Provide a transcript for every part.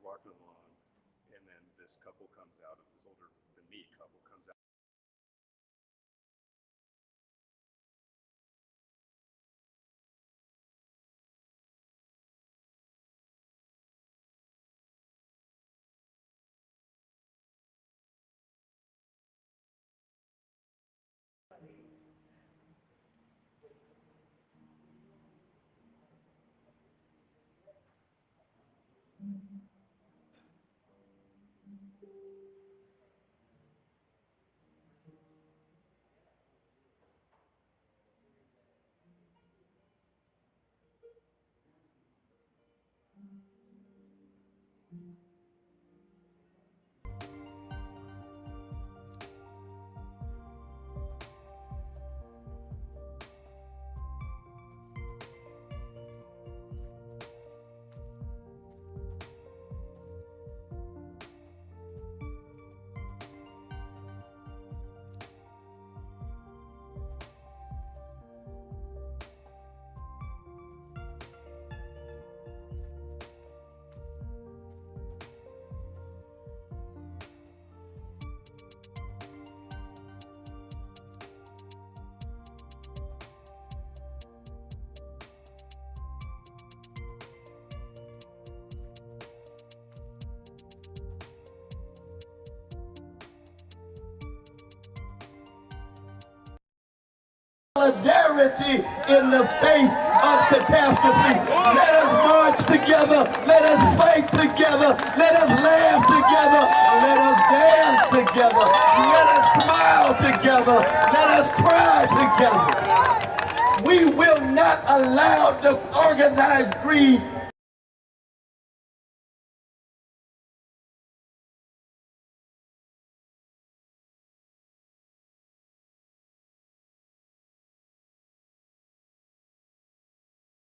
walking along, and then this couple comes out, of this older than me couple comes out. Solidarity in the face of catastrophe. Let us march together. Let us fight together. Let us laugh together. Let us dance together. Let us smile together. Let us cry together. We will not allow the organized greed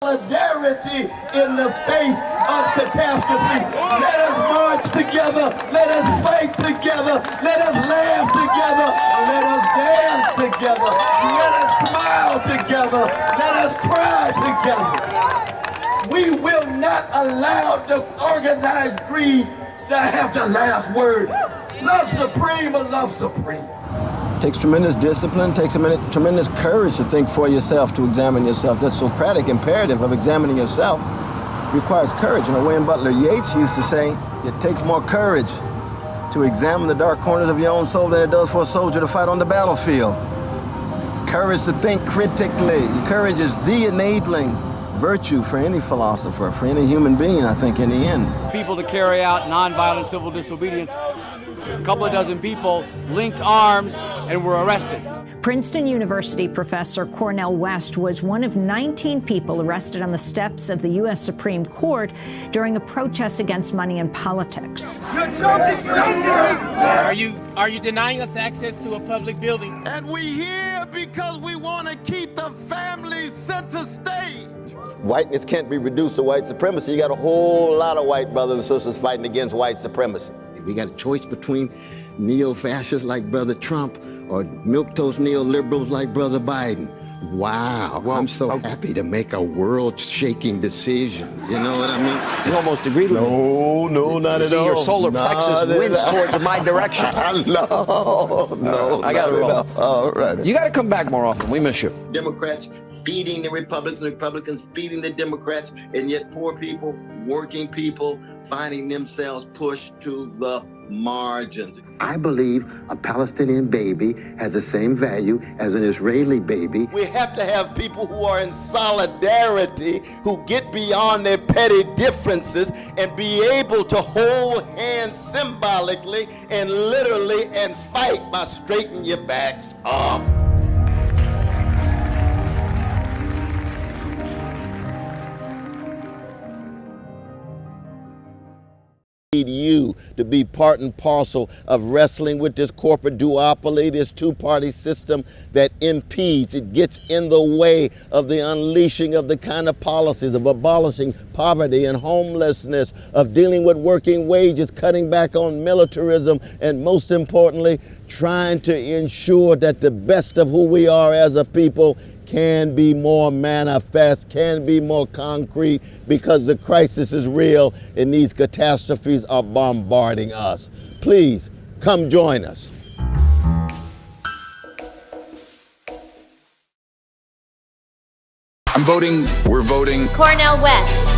solidarity in the face of catastrophe. Let us march together. Let us fight together. Let us laugh together. Let us dance together. Let us smile together. Let us cry together. We will not allow the organized greed to have the last word. Love supreme or love supreme. Takes tremendous discipline, takes tremendous courage to think for yourself, to examine yourself. That Socratic imperative of examining yourself requires courage. And Wayne Butler Yeats used to say, it takes more courage to examine the dark corners of your own soul than it does for a soldier to fight on the battlefield. Courage to think critically. Courage is the enabling virtue for any philosopher, for any human being, I think, in the end. People to carry out nonviolent civil disobedience. A couple of dozen people linked arms and were arrested. Princeton University professor Cornel West was one of 19 people arrested on the steps of the U.S. Supreme Court during a protest against money in politics. You're joking! Are you denying us access to a public building? And we here because we want to keep the family center stage. Whiteness can't be reduced to white supremacy. You got a whole lot of white brothers and sisters fighting against white supremacy. We got a choice between neo-fascists like Brother Trump or milquetoast neoliberals like Brother Biden. Wow, I'm so happy to make a world-shaking decision. You know what I mean? You almost agreed with me. No, not at all. See, your solar plexus winds towards my direction. No, I got to roll. All right. You got to come back more often. We miss you. Democrats feeding the Republicans, Republicans feeding the Democrats, and yet poor people, working people, finding themselves pushed to the margins. I believe a Palestinian baby has the same value as an Israeli baby. We have to have people who are in solidarity, who get beyond their petty differences and be able to hold hands symbolically and literally and fight by straightening your backs up. Need you to be part and parcel of wrestling with this corporate duopoly, this two-party system that impedes, it gets in the way of the unleashing of the kind of policies of abolishing poverty and homelessness, of dealing with working wages, cutting back on militarism, and most importantly, trying to ensure that the best of who we are as a people can be more manifest, can be more concrete, because the crisis is real and these catastrophes are bombarding us. Please come join us. I'm voting, we're voting Cornel West.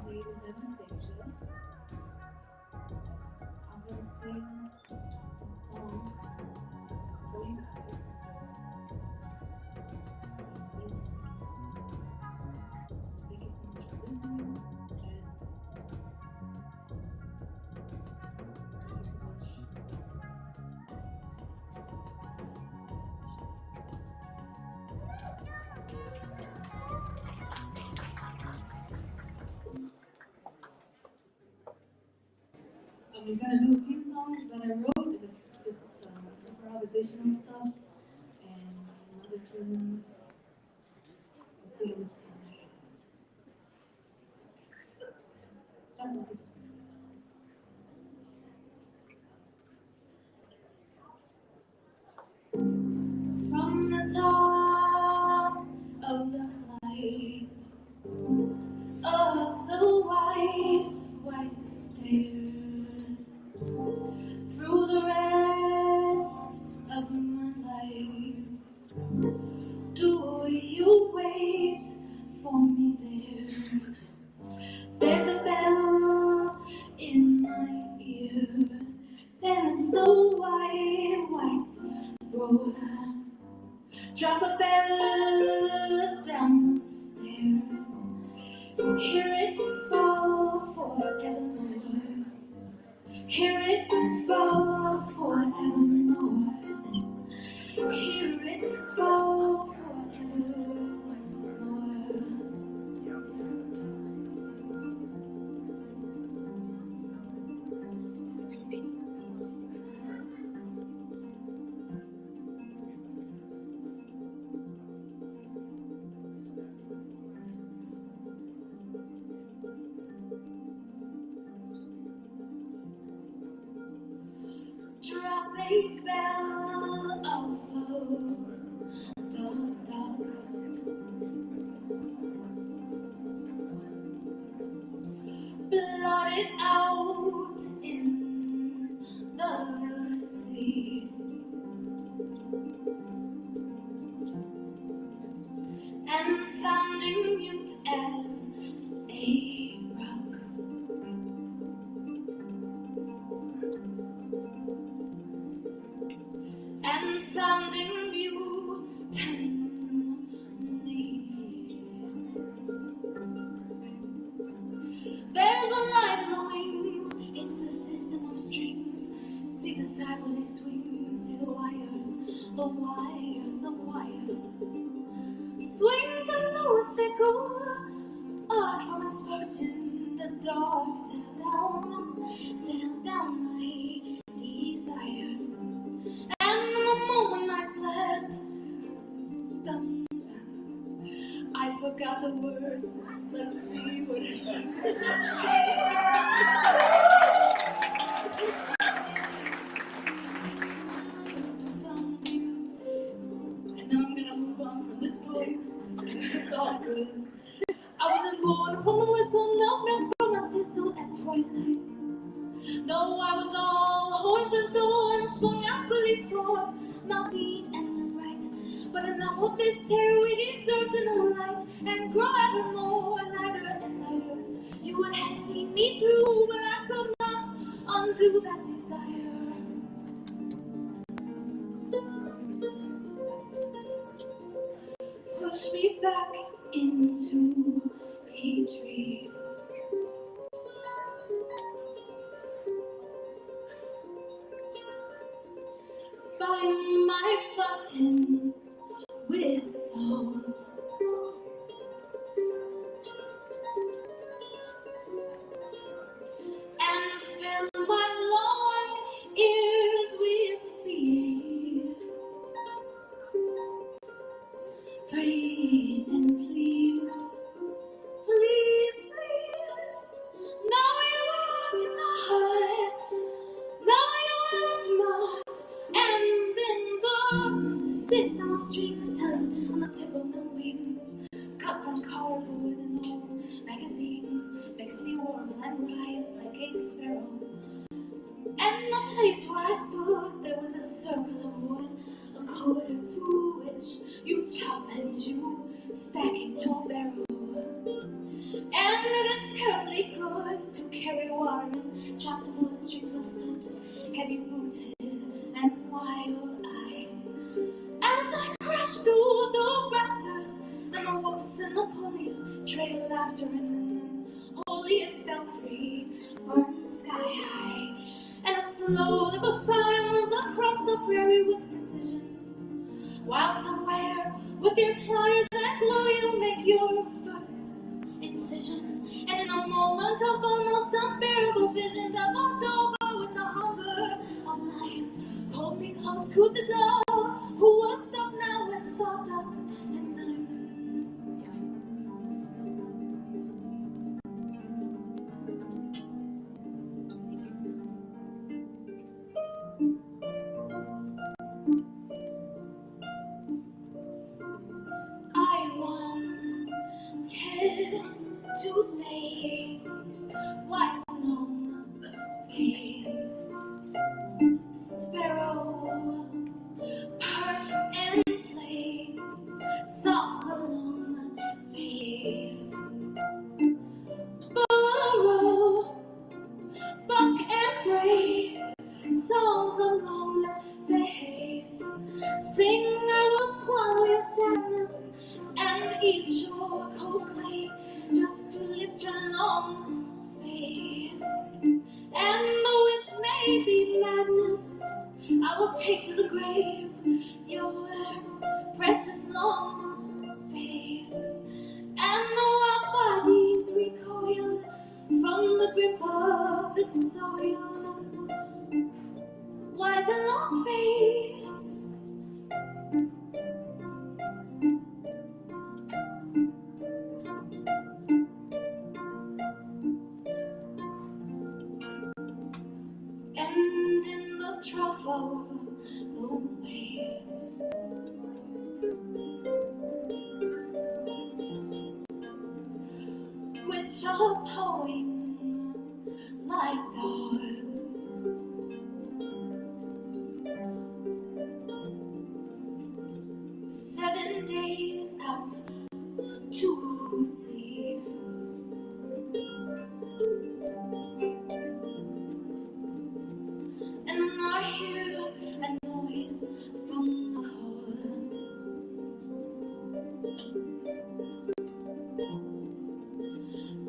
name is Anastasia. I'm gonna sing some songs for you guys. So thank you so much for listening, and thank you so I'm gonna do a few songs that I wrote, and just improvisational stuff, and some other tunes. Let's see how this time. Start with this one. From the top of the flight of the white stairs, through the rest of my life, do you wait for me there? There's a bell in my ear, there's the white road. Drop a bell down the stairs, hear it fall forevermore. Hear it fall forevermore. Hear it fall forevermore. Drop a bell of the dock. Blot it out in the sea. And sounding mute as a rock. And sounding mutiny. There's a light in the wings, it's the system of strings. See the side where they swing, see the wires, the wires, the wires. Swings a low sickle, art from its fortune, the dog settle down my desire. And the moment I slept, I forgot the words. Let's see what and then I'm gonna move on from this point. It's all good. I wasn't born from a whistle, no, from a thistle at twilight. Though I was all horns and thorns, swung out fully formed, not the end of right. But enough of this terror, we deserve to know light and grow ever more, lighter and lighter. You would have seen me through, but I could not undo that desire. Push me back into a tree. Bind my buttons with salt. And fill my long ears with bees. Pray and please, please, please. No, you ought not. No, you ought not. And then the system of strings tugs on the tip of my wings, cut from cardboard and old magazines, makes me warm and rise like a sparrow. And the place where I stood, there was a circle of wood, a quarter to which you chop and you stack in your barrel. And it is it's terribly good to carry water and chop the wood street with soot, heavy booted and wild-eyed. As I crash through the rafters and the whoops and the pulleys, trail laughter and then holiest fell free, burned the sky high, and a slow little fire moves across the prairie with precision. While somewhere with your pliers and glue you make your first incision, and in a moment of almost unbearable vision, doubled over with the hunger of lions, pulled me close, cooed the dove, who was stuffed now with sawdust and diamonds. I wanted to say, why long face, sparrow, perch and play, songs along the face, burrow, buck and bray, songs along the face, sing, I will swallow your sadness and eat your cold clay, just to lift your long face. And though it may be madness, I will take to the grave your precious long face. And though our bodies recoil from the grip of the soil, why the long face? And in the trough of the waves, which are pawing like dogs, 7 days out to sea. And I hear a noise from the hall,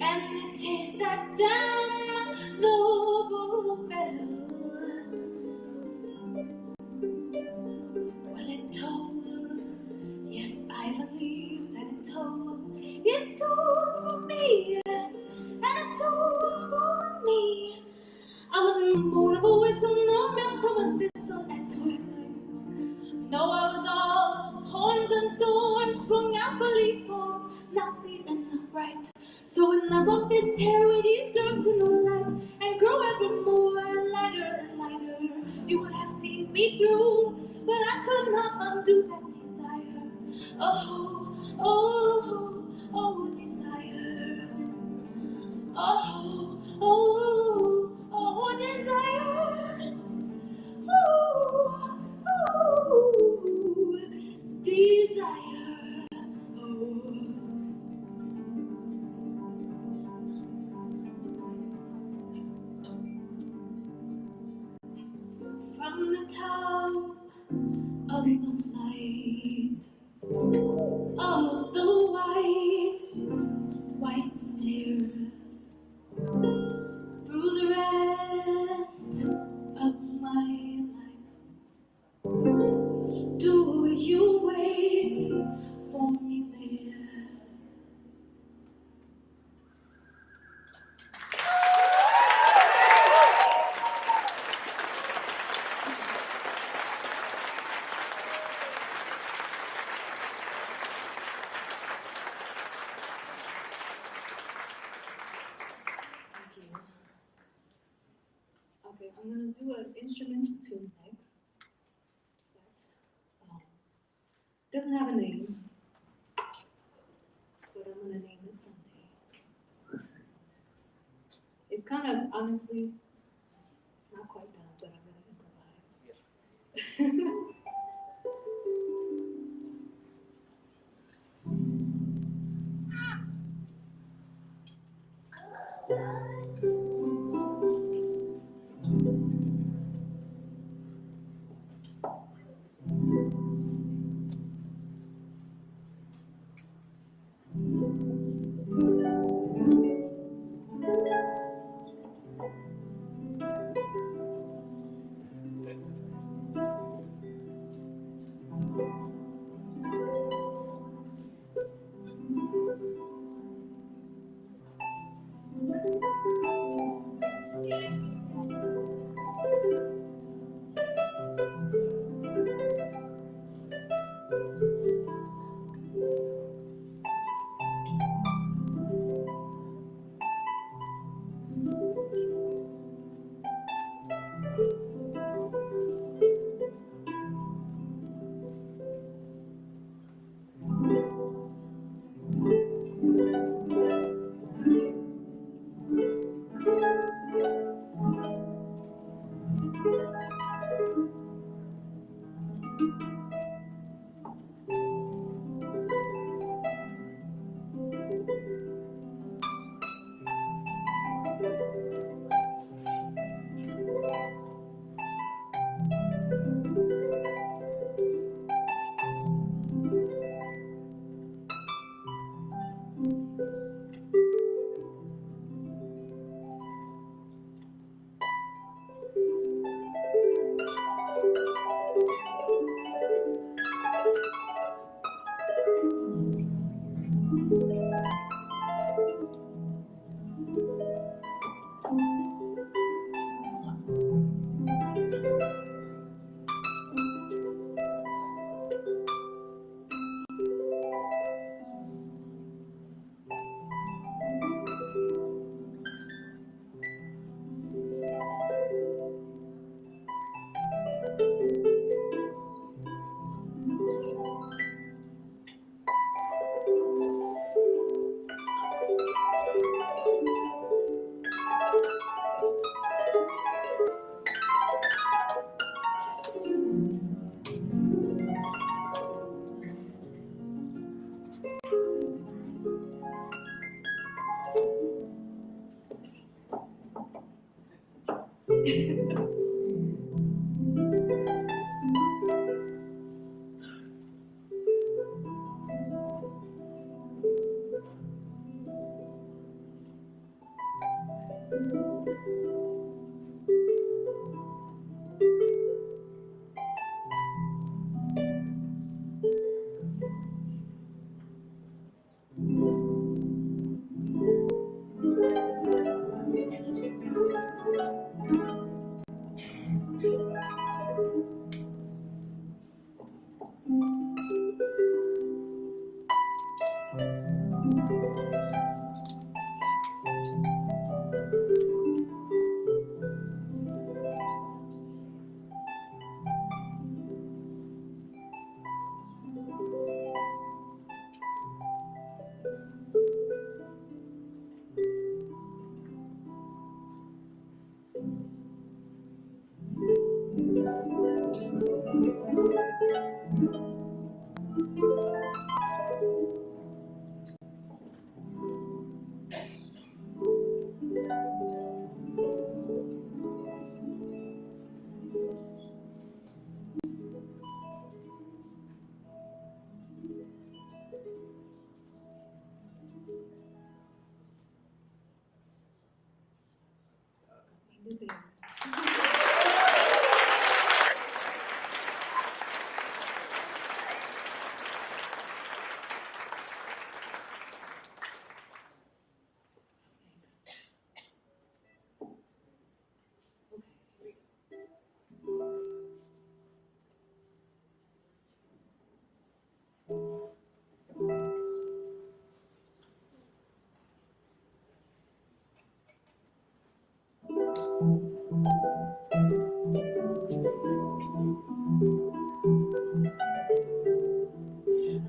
and it is that damn noble bell. Well, it tolls, yes, I believe that it tolls. It tolls for me, and it tolls for me. I wasn't born of a whistle, no milk from a thistle at twilight. No, I was all horns and thorns, sprung out for leaf form, not lead and not right. So when I wrote this tale, it deserved to know light and grow ever more lighter and lighter. You would have seen me through, but I could not undo that desire. Oh, oh, oh, desire. Oh, oh, oh, desire. Oh, oh, desire. Oh. From the top of the flight of the white stairs, through the rest of my life, do you wait for me there? Okay, I'm going to do an instrumental tune next that doesn't have a name, but I'm going to name it someday. It's kind of, honestly, it's not quite done, but I'm going to improvise.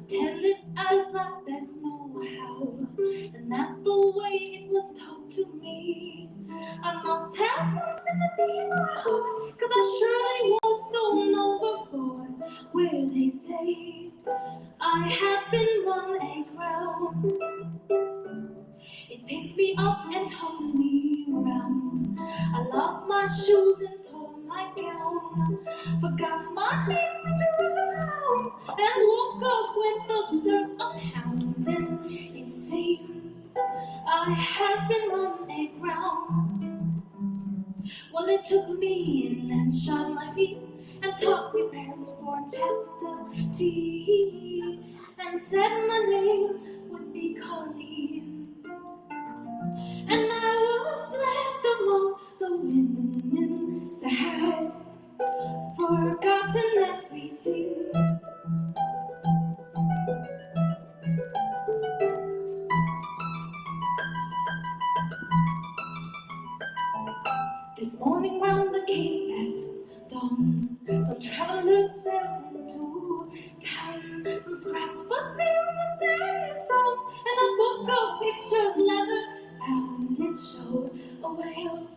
Tell it as if there's no how, and that's the way it was taught to me. I must have what's gonna be in my heart, 'cause I surely won't go overboard. Where they say I have been run aground, it picked me up and tossed me around. I lost my shoes and tore my gown, forgot my name to run around, and woke up with the surf a pounding. It seemed I had been running aground. Well, it took me in and shot my feet and taught me prayers for chastity, and said my name would be Colleen. And I was blessed among the women to have forgotten everything. This morning round the cape at dawn, some travelers sailed into town. Some scraps for sale, the saddest songs, and a book of pictures leather bound. It showed a whale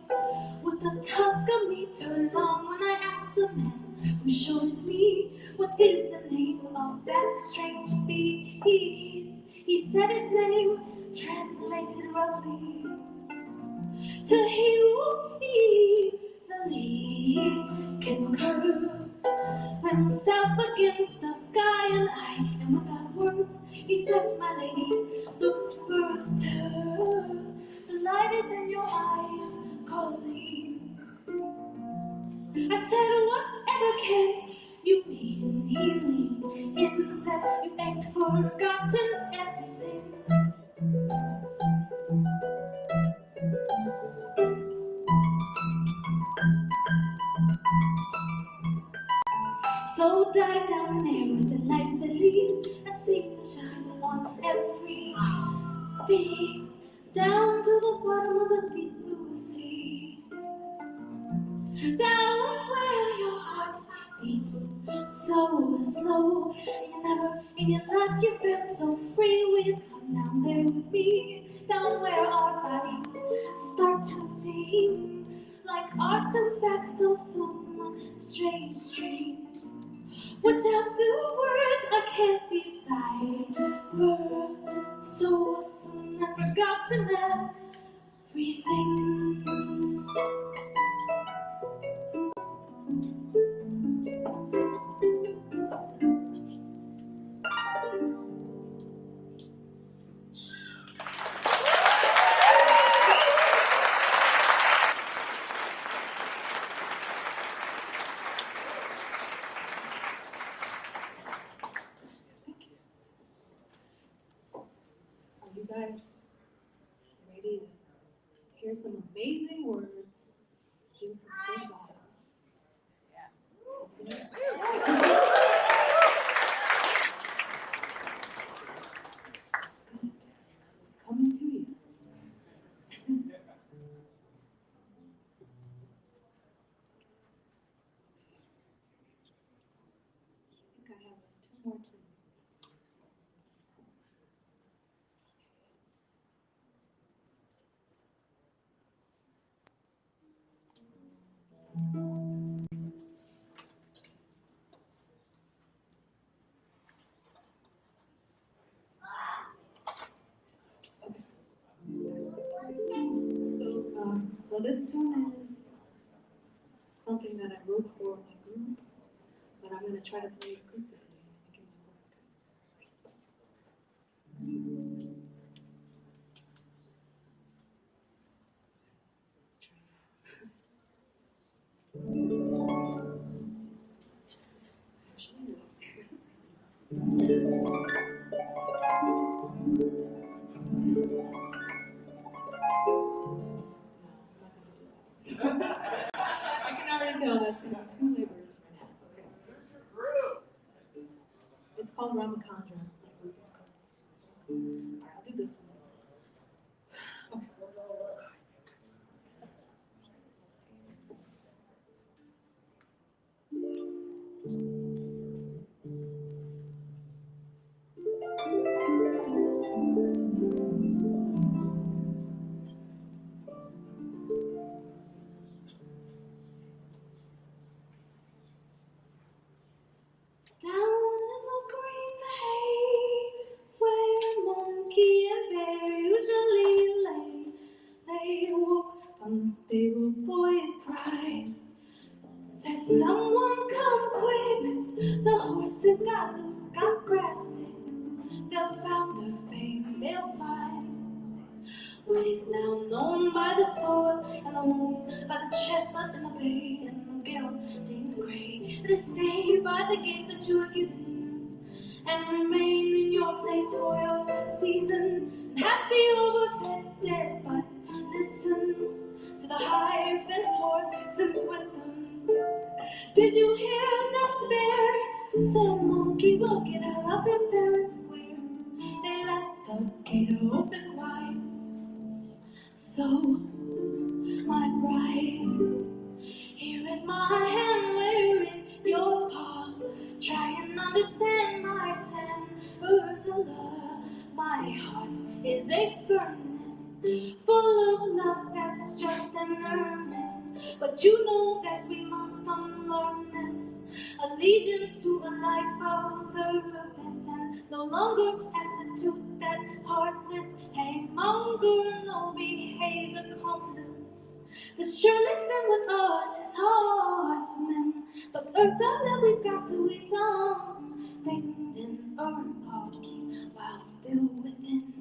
with a tusk a meter long. When I asked the man who showed it to me, what is the name of that strange beast, he said its name, translated roughly, to he who easily can curve himself against the sky. And I, and without words, he says, my lady looks further. The light is in your eyes, Colleen. I said, whatever can you mean? He leaned in and said, you ain't forgotten everything. So die down there with the lights that lead and seem to shine on everything, down to the bottom of the deep blue sea, down where your heart beats so slow. You never in your life you felt so free. Will you come down there with me, down where our bodies start to sing like artifacts of some strange dream, which afterwards I can't decipher. So soon I've forgotten everything. You guys ready to hear some amazing words, do some good vibes? Yeah. It's coming to you. I think I have 2 more minutes. Well, this tune is something that I wrote for my group, but I'm going to try to play it acoustically. I think it will work. I can already tell that's going to be 2 labors for now. Okay. It's called Ramakandra. My group is called. Alright, I'll do this one. Okay. Down in the green haze, from the stable boys cry. Said someone come quick, the horses got loose, got grassing. They'll found their fame, they'll find. But he's now known by the sword and the wound, by the chestnut and the bay and the gelding gray. And stay by the gate that you are given, and remain in your place for your season. And happy overfed dead, but listen to the high fenced horse's wisdom. Did you hear that bear said, monkey, will get out of your fair and square? They let the gate open wide. So, my bride, here is my hand, where is your paw? Try and understand my plan, Ursula. My heart is a furnace full of love that's just an earnest. But you know that we must unlearn this allegiance to a life of service, and no longer institute that heartless hangmonger, no be Hayes accomplice. The charlatan with all his horsemen, but Ursula, we've got to eat something, then earn our keep while still within.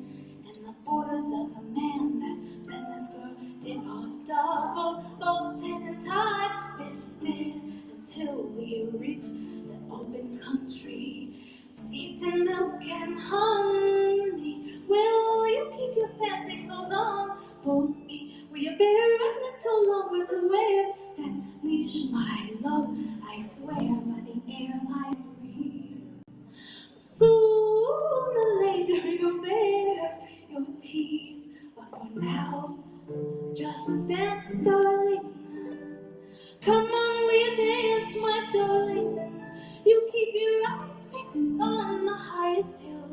And the borders of the man that been this girl did all double, bolted and tight-fisted, until we reach the open country, steeped in milk and honey. Will you keep your fancy clothes on for me? Will you bear a little longer to wear that leash, my love? I swear by the air I breathe. Sooner or later you'll bare your teeth, but for now, just dance, darling. Come on, will you dance, my darling? You keep your eyes fixed on the highest hill,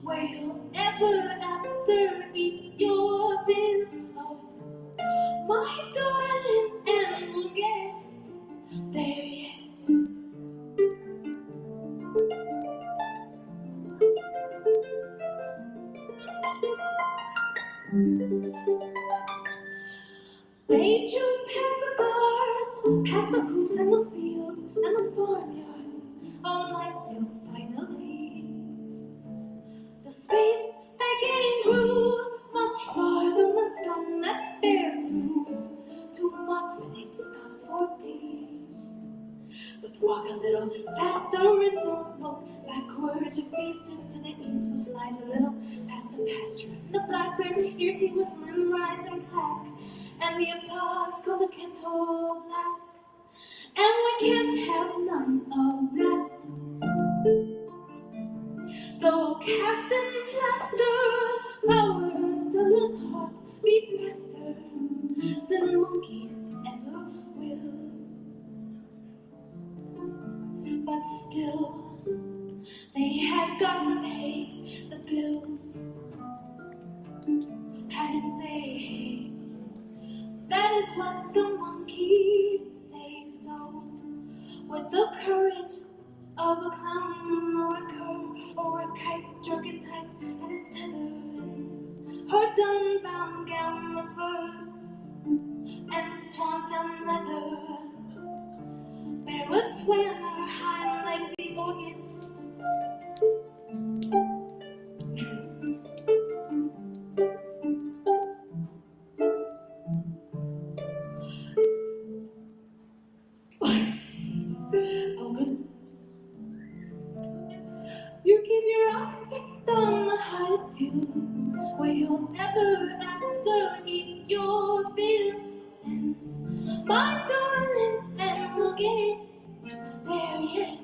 where you'll ever after eat your fill. Oh, my darling, and we'll get there yet. They drew past the guards, past the coops and the fields and the farmyards, all night till finally the space again grew much farther than the stone that bear through to mark where they'd stood for tea. But walk a little faster and don't look backwards. Your face is to the east, which lies a little past the pasture. And the blackbirds hear tea whistling, rise and clack, and the applause calls the kettle black. And we can't have none of that. Though cast in plaster, our Ursula's heart beat faster than monkeys ever will. But still, they had got to pay the bills, hadn't they? That is what the monkeys say. So, with the courage of a clown or a cur or a kite jerking tight at its tether, and her dun-bound gown of fur and swans down in leather, there would sway on her hind legs the organ. Oh goodness. You keep your eyes fixed on the highest hill, where you'll ever after eat your fill. My darling, and we'll get there yet.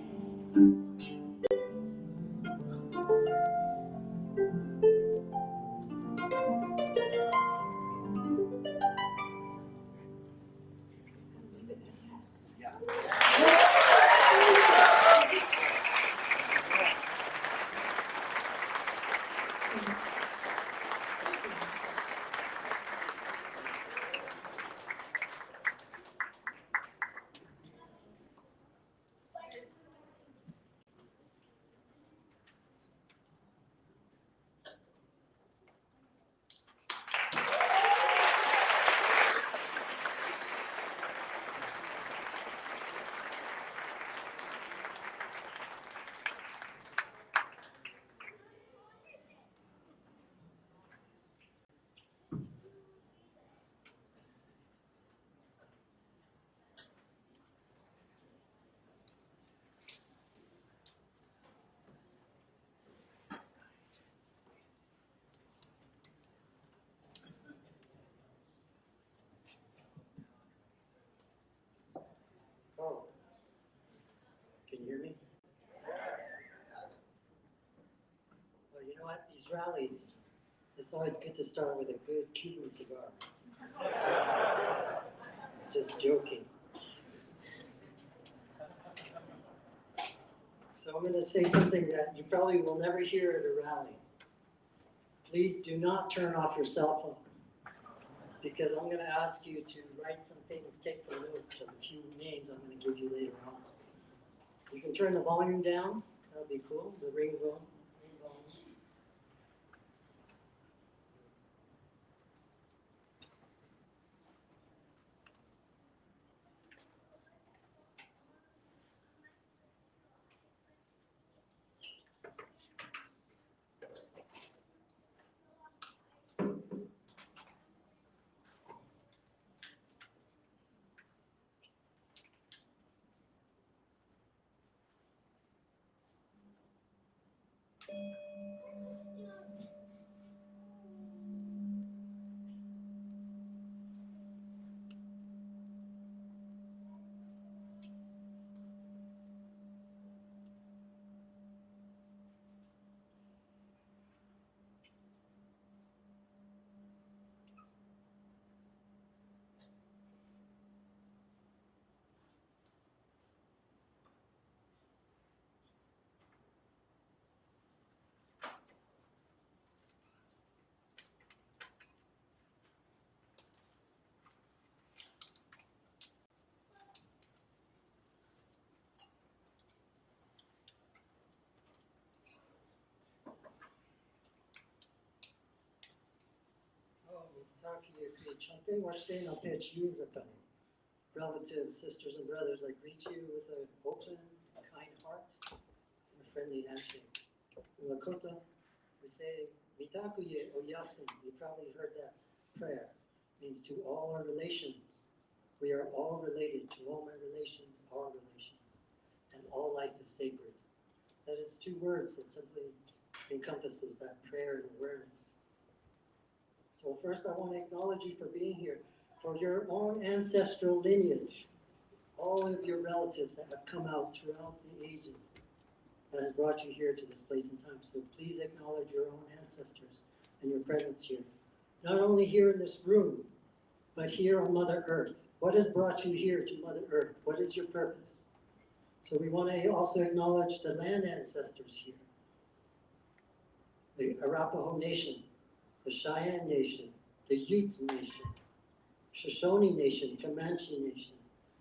these rallies, it's always good to start with a good Cuban cigar. Just joking. So I'm going to say something that you probably will never hear at a rally. Please do not turn off your cell phone, because I'm going to ask you to write some things, take some notes of a few names I'm going to give you later on. You can turn the volume down. That would be cool. The ring volume. Relatives, sisters and brothers, I greet you with an open, kind heart and a friendly handshake. In Lakota, we say, Mitakuye Oyasin. You probably heard that prayer. It means to all our relations. We are all related. To all my relations, our relations. And all life is sacred. That is 2 words that simply encompasses that prayer and awareness. So first, I want to acknowledge you for being here, for your own ancestral lineage, all of your relatives that have come out throughout the ages that has brought you here to this place and time. So please acknowledge your own ancestors and your presence here. Not only here in this room, but here on Mother Earth. What has brought you here to Mother Earth? What is your purpose? So we want to also acknowledge the land ancestors here. The Arapaho Nation, the Cheyenne Nation, the Ute Nation, Shoshone Nation, Comanche Nation,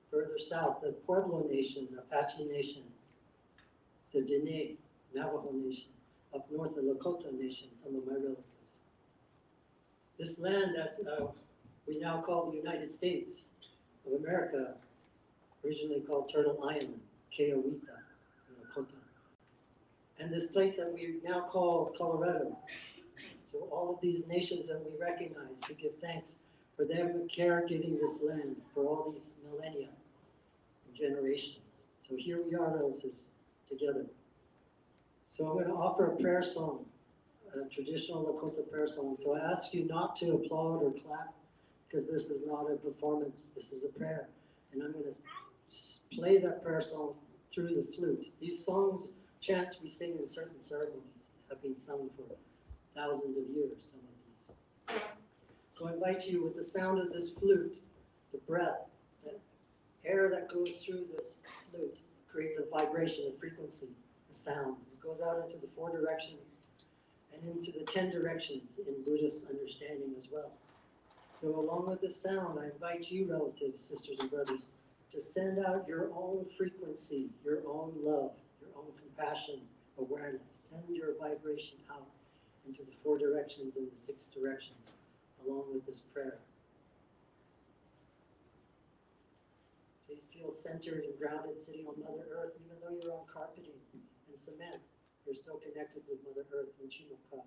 further south, the Pueblo Nation, Apache Nation, the Dene, Navajo Nation, up north, the Lakota Nation, some of my relatives. This land that we now call the United States of America, originally called Turtle Island, Keowita, in Lakota. And this place that we now call Colorado. So all of these nations that we recognize to give thanks for them caregiving this land for all these millennia and generations. So here we are, relatives, together. So I'm going to offer a prayer song, a traditional Lakota prayer song. So I ask you not to applaud or clap, because this is not a performance, this is a prayer. And I'm going to play that prayer song through the flute. These songs, chants we sing in certain ceremonies have been sung for thousands of years, some of these. So I invite you with the sound of this flute, the breath, the air that goes through this flute creates a vibration, a frequency, a sound. It goes out into the 4 directions and into the 10 directions in Buddhist understanding as well. So along with this sound, I invite you, relatives, sisters and brothers, to send out your own frequency, your own love, your own compassion, awareness. Send your vibration out into the 4 directions and the 6 directions, along with this prayer. Please feel centered and grounded sitting on Mother Earth, even though you're on carpeting and cement. You're still connected with Mother Earth and Chinoka.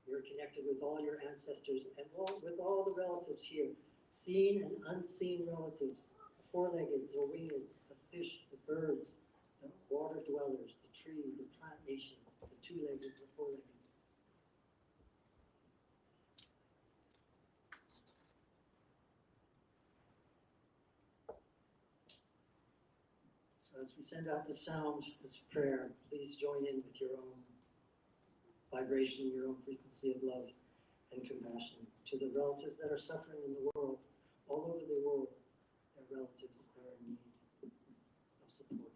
You're connected with all your ancestors and with all the relatives here, seen and unseen relatives, the 4-legged, the wingeds, the fish, the birds, the water dwellers, the tree, the plant nations, the 2-legged, the 4-legged. So as we send out the sound, this prayer, please join in with your own vibration, your own frequency of love and compassion. To the relatives that are suffering in the world, all over the world, their relatives that are in need of support.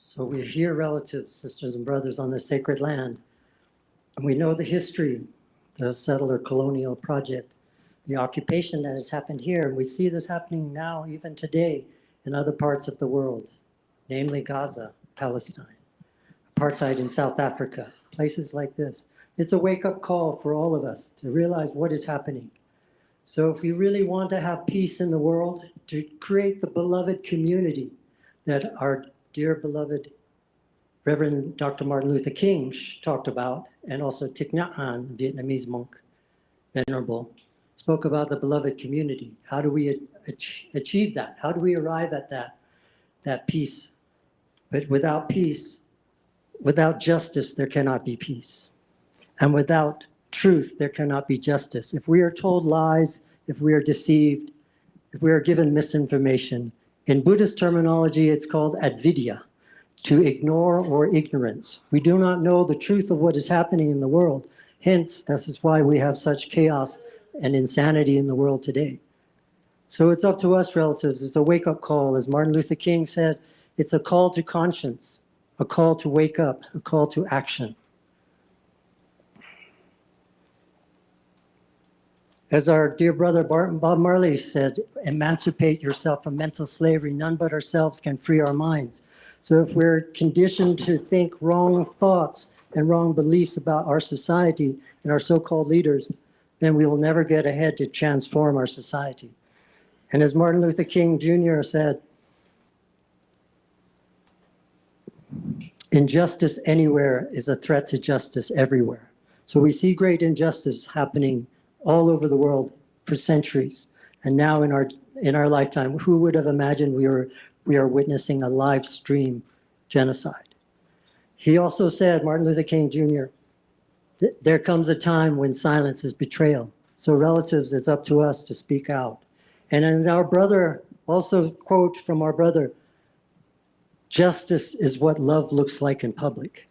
So we're here, relatives, sisters and brothers on the sacred land. And we know the history, the settler colonial project, the occupation that has happened here. And we see this happening now, even today, in other parts of the world, namely Gaza, Palestine, apartheid in South Africa, places like this. It's a wake-up call for all of us to realize what is happening. So if we really want to have peace in the world, to create the beloved community that our dear beloved Reverend Dr. Martin Luther King talked about, and also Thich Nhat Hanh, Vietnamese monk, venerable, spoke about the beloved community. How do we achieve that? How do we arrive at that peace? But without peace, without justice, there cannot be peace. And without truth, there cannot be justice. If we are told lies, if we are deceived, if we are given misinformation, in Buddhist terminology, it's called avidya, to ignore or ignorance. We do not know the truth of what is happening in the world. Hence, this is why we have such chaos and insanity in the world today. So it's up to us, relatives. It's a wake-up call. As Martin Luther King said, it's a call to conscience, a call to wake up, a call to action. As our dear brother Bob Marley said, emancipate yourself from mental slavery. None but ourselves can free our minds. So if we're conditioned to think wrong thoughts and wrong beliefs about our society and our so-called leaders, then we will never get ahead to transform our society. And as Martin Luther King Jr. said, injustice anywhere is a threat to justice everywhere. So we see great injustice happening all over the world for centuries. And now in our lifetime, who would have imagined we are witnessing a live stream genocide? He also said, Martin Luther King Jr., there comes a time when silence is betrayal. So relatives, it's up to us to speak out. And then our brother, also quote from our brother, justice is what love looks like in public.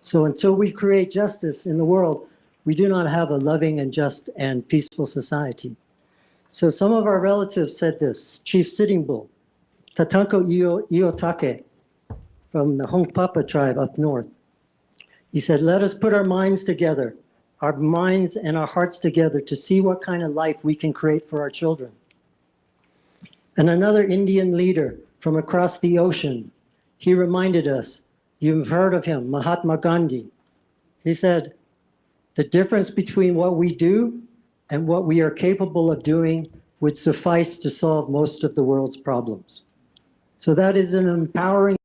So until we create justice in the world, we do not have a loving and just and peaceful society. So some of our relatives said this. Chief Sitting Bull, Tatanko Iotake from the Hongpapa tribe up north. He said, let us put our minds together, our minds and our hearts together to see what kind of life we can create for our children. And another Indian leader from across the ocean, he reminded us, you've heard of him, Mahatma Gandhi. He said, the difference between what we do and what we are capable of doing would suffice to solve most of the world's problems. So that is an empowering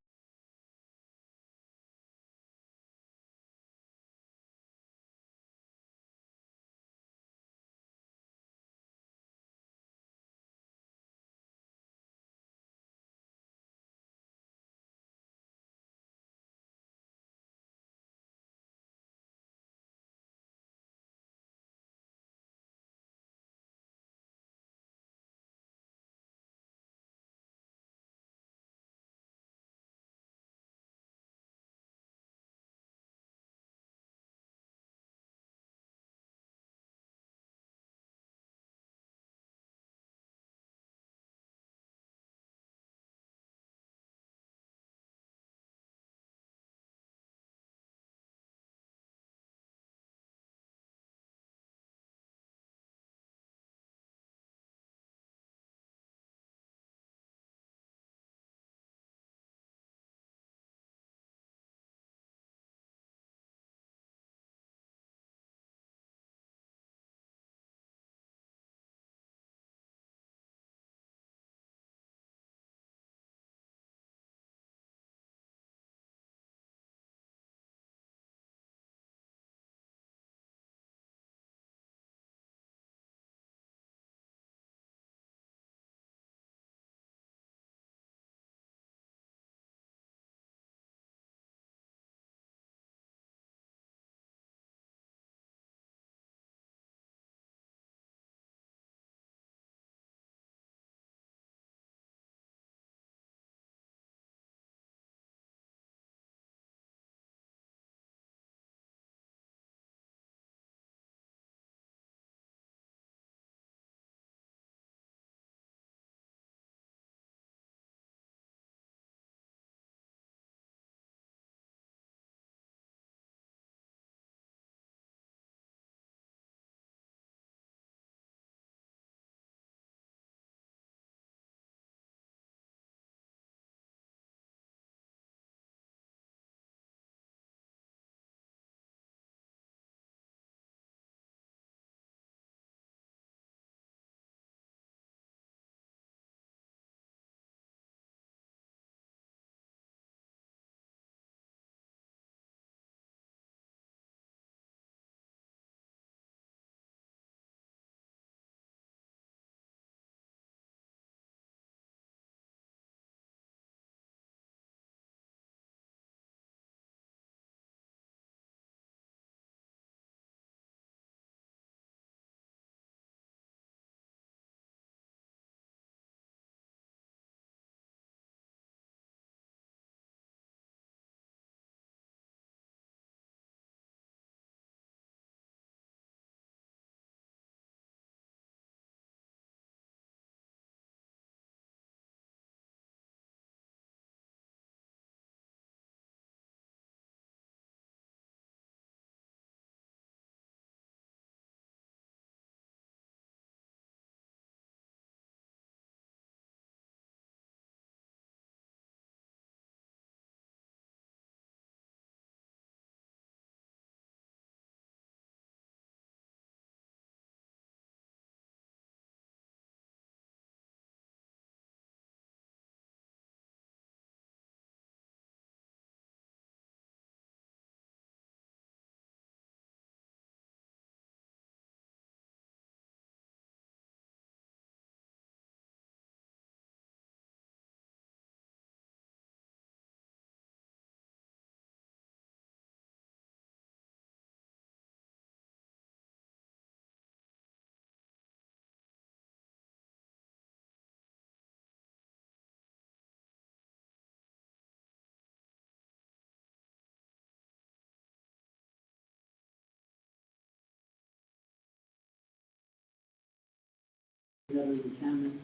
that are in famine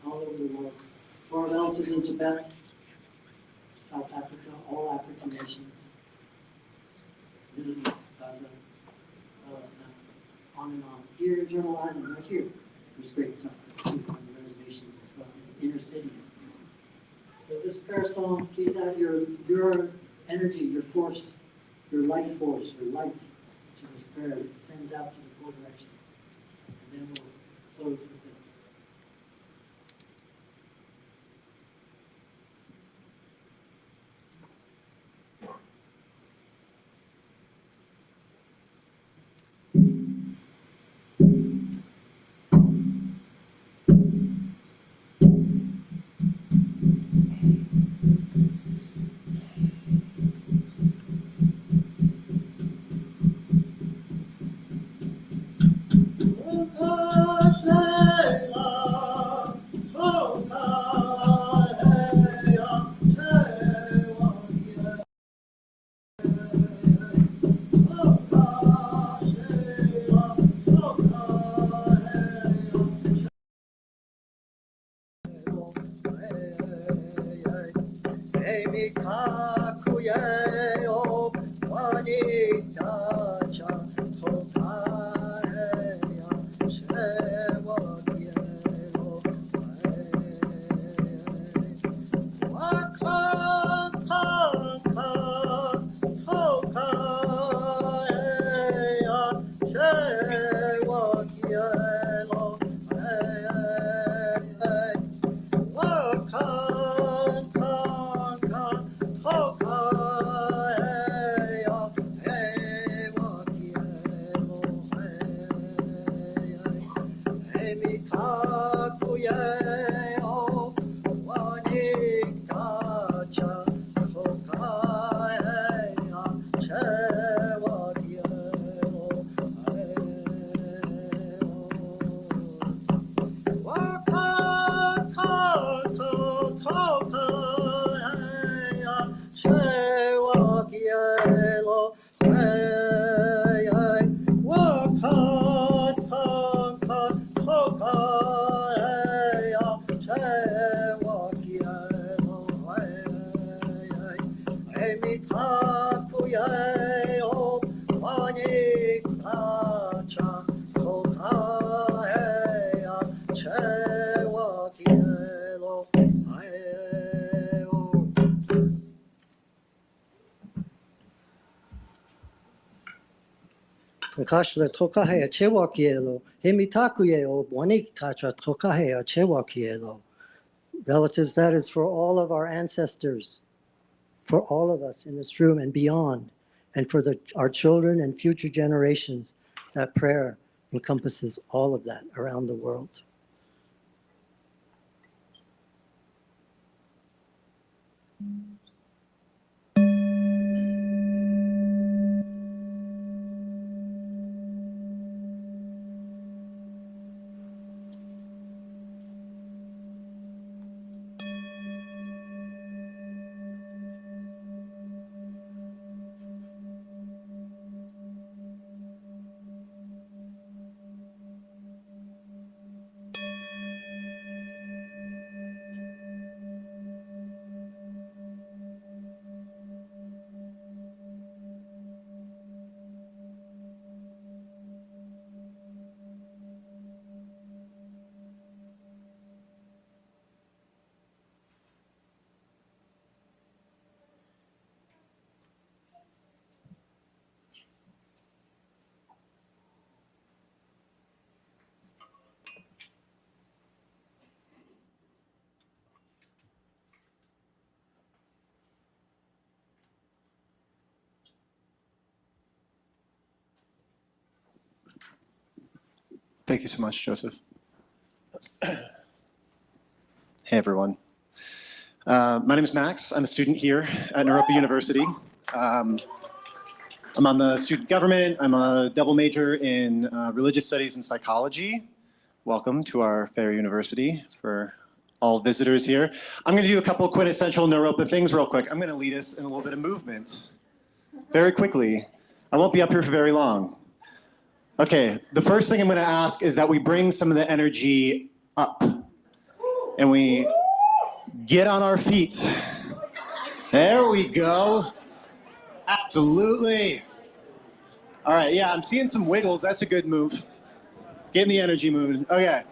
all over the world. For our relatives in Tibet, South Africa, all African nations, Middle East, Gaza, Palestine, on and on. Here in Turtle Island, right here, there's great suffering too on the reservations as well, in inner cities. So this prayer song, please add your energy, your force, your life force, your light to those prayers. It sends out to the four directions. And then we'll close with this. Kashra Tokahe Chewakielo, Hemitakuye, Wanik Tacha Tokahe Chewakielo. Relatives, that is for all of our ancestors, for all of us in this room and beyond, and for our children and future generations. That prayer encompasses all of that around the world. Thank you so much, Joseph. Hey, everyone. My name is Max. I'm a student here at Naropa University. I'm on the student government. I'm a double major in religious studies and psychology. Welcome to our fair university for all visitors here. I'm going to do a couple of quintessential Naropa things real quick. I'm going to lead us in a little bit of movement very quickly. I won't be up here for very long. Okay, the first thing I'm going to ask is that we bring some of the energy up. And we get on our feet. There we go. Absolutely. All right, yeah, I'm seeing some wiggles. That's a good move. Getting the energy moving. Okay.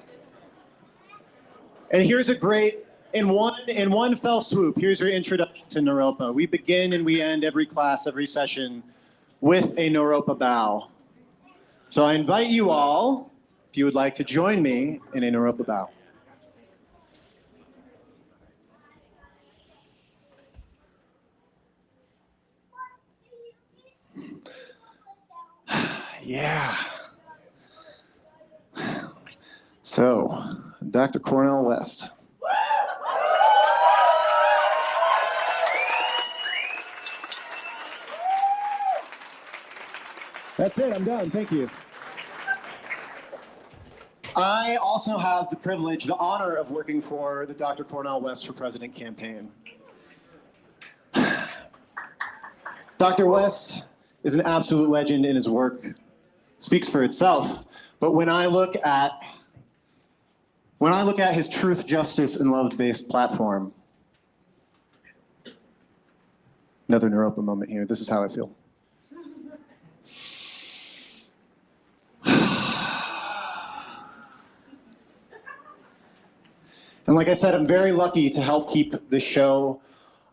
And here's a great, in one fell swoop, here's your introduction to Naropa. We begin and we end every class, every session with a Naropa bow. So I invite you all, if you would like to join me in a Naropa bow. Yeah. So, Dr. Cornel West. That's it, I'm done, thank you. I also have the privilege, the honor of working for the Dr. Cornel West for President campaign. Dr. West is an absolute legend in his work, speaks for itself. But when I look at his truth, justice, and love-based platform, another Naropa moment here, this is how I feel. And like I said, I'm very lucky to help keep the show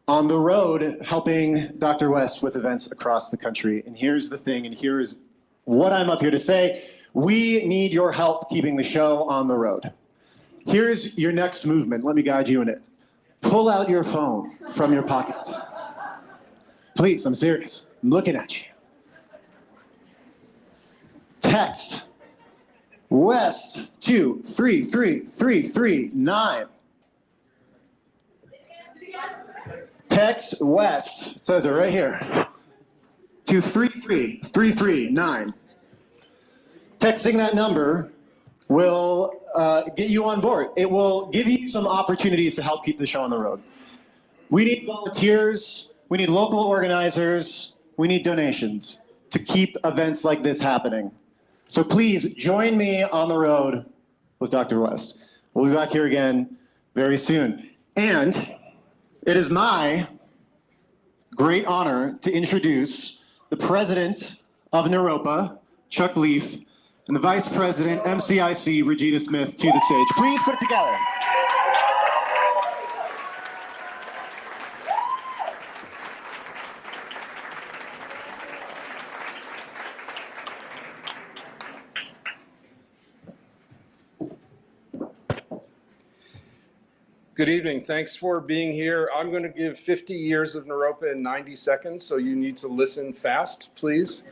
on the road, helping Dr. West with events across the country. And here's the thing, and here's what I'm up here to say. We need your help keeping the show on the road. Here's your next movement. Let me guide you in it. Pull out your phone from your pockets. Please, I'm serious. I'm looking at you. Text West to 33339. Text West, it says it right here, to 33339. Texting that number will get you on board. It will give you some opportunities to help keep the show on the road. We need volunteers, we need local organizers, we need donations to keep events like this happening. So please join me on the road with Dr. West. We'll be back here again very soon. And it is my great honor to introduce the president of Naropa, Chuck Leaf, and the vice president, MCIC, Regina Smith, to the stage. Please put it together. Good evening. Thanks for being here. I'm going to give 50 years of Naropa in 90 seconds, so you need to listen fast, please.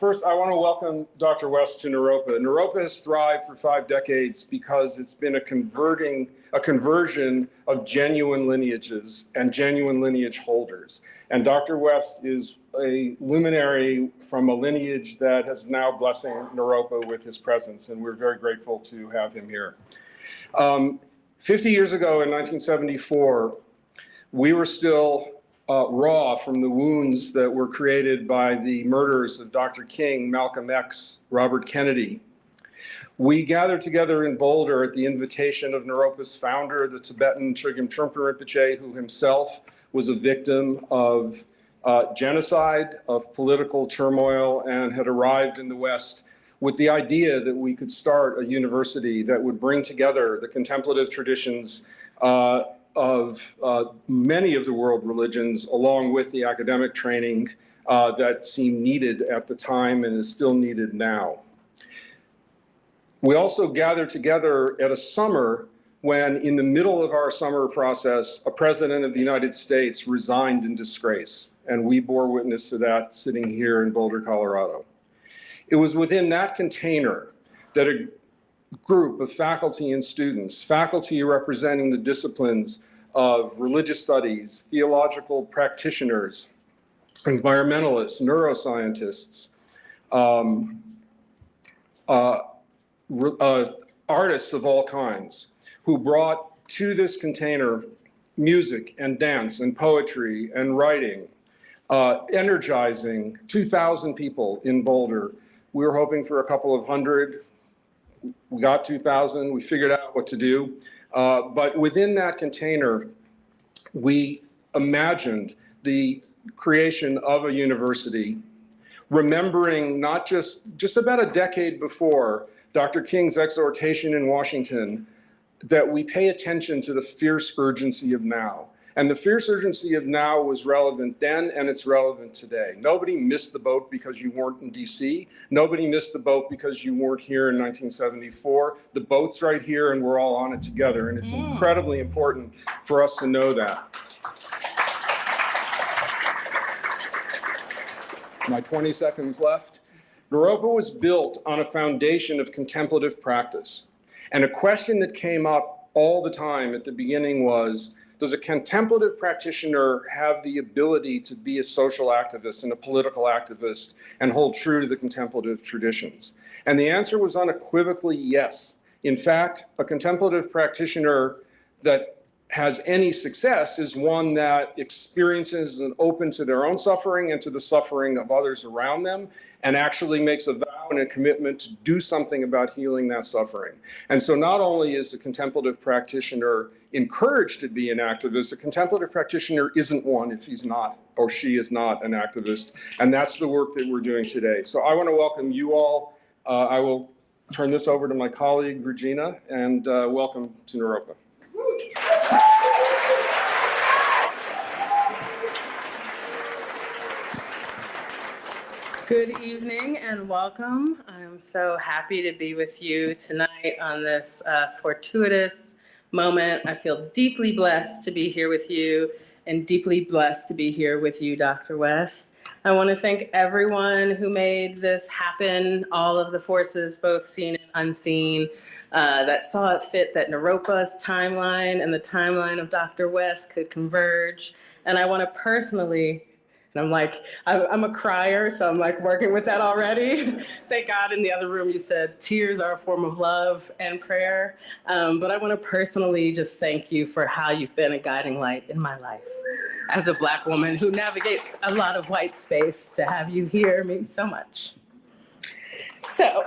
First, I want to welcome Dr. West to Naropa. Naropa has thrived for 5 decades because it's been a conversion of genuine lineages and genuine lineage holders. And Dr. West is a luminary from a lineage that is now blessing Naropa with his presence, and we're very grateful to have him here. 50 years ago in 1974, we were still raw from the wounds that were created by the murders of Dr. King, Malcolm X, Robert Kennedy. We gathered together in Boulder at the invitation of Naropa's founder, the Tibetan Chögyam Trungpa Rinpoche, who himself was a victim of genocide, of political turmoil, and had arrived in the West with the idea that we could start a university that would bring together the contemplative traditions of many of the world religions, along with the academic training that seemed needed at the time and is still needed now. We also gathered together at a summer when, in the middle of our summer process, a president of the United States resigned in disgrace, and we bore witness to that sitting here in Boulder, Colorado. It was within that container that a group of faculty and students, faculty representing the disciplines of religious studies, theological practitioners, environmentalists, neuroscientists, artists of all kinds, who brought to this container music and dance and poetry and writing, energizing 2,000 people in Boulder We were hoping for a couple of hundred. We got 2,000. We figured out what to do. But within that container, we imagined the creation of a university, remembering not just about a decade before Dr. King's exhortation in Washington that we pay attention to the fierce urgency of now. And the fierce urgency of now was relevant then, and it's relevant today. Nobody missed the boat because you weren't in DC. Nobody missed the boat because you weren't here in 1974. The boat's right here, and we're all on it together. And it's incredibly important for us to know that. My 20 seconds left. Naropa was built on a foundation of contemplative practice. And a question that came up all the time at the beginning was, does a contemplative practitioner have the ability to be a social activist and a political activist and hold true to the contemplative traditions? And the answer was unequivocally yes. In fact, a contemplative practitioner that has any success is one that experiences and open to their own suffering and to the suffering of others around them, and actually makes a vow and a commitment to do something about healing that suffering. And so not only is a contemplative practitioner encouraged to be an activist, a contemplative practitioner isn't one if he's not or she is not an activist. And that's the work that we're doing today. So I want to welcome you all. I will turn this over to my colleague, Regina, and welcome to Naropa. Good evening and welcome. I'm so happy to be with you tonight on this fortuitous moment. I feel deeply blessed to be here with you and deeply blessed to be here with you, Dr. West. I want to thank everyone who made this happen, all of the forces, both seen and unseen, that saw it fit that Naropa's timeline and the timeline of Dr. West could converge. And I want to personally, and I'm a crier, so I'm like working with that already. Thank God in the other room you said tears are a form of love and prayer. But I want to personally just thank you for how you've been a guiding light in my life. As a Black woman who navigates a lot of white space, to have you here means so much. So.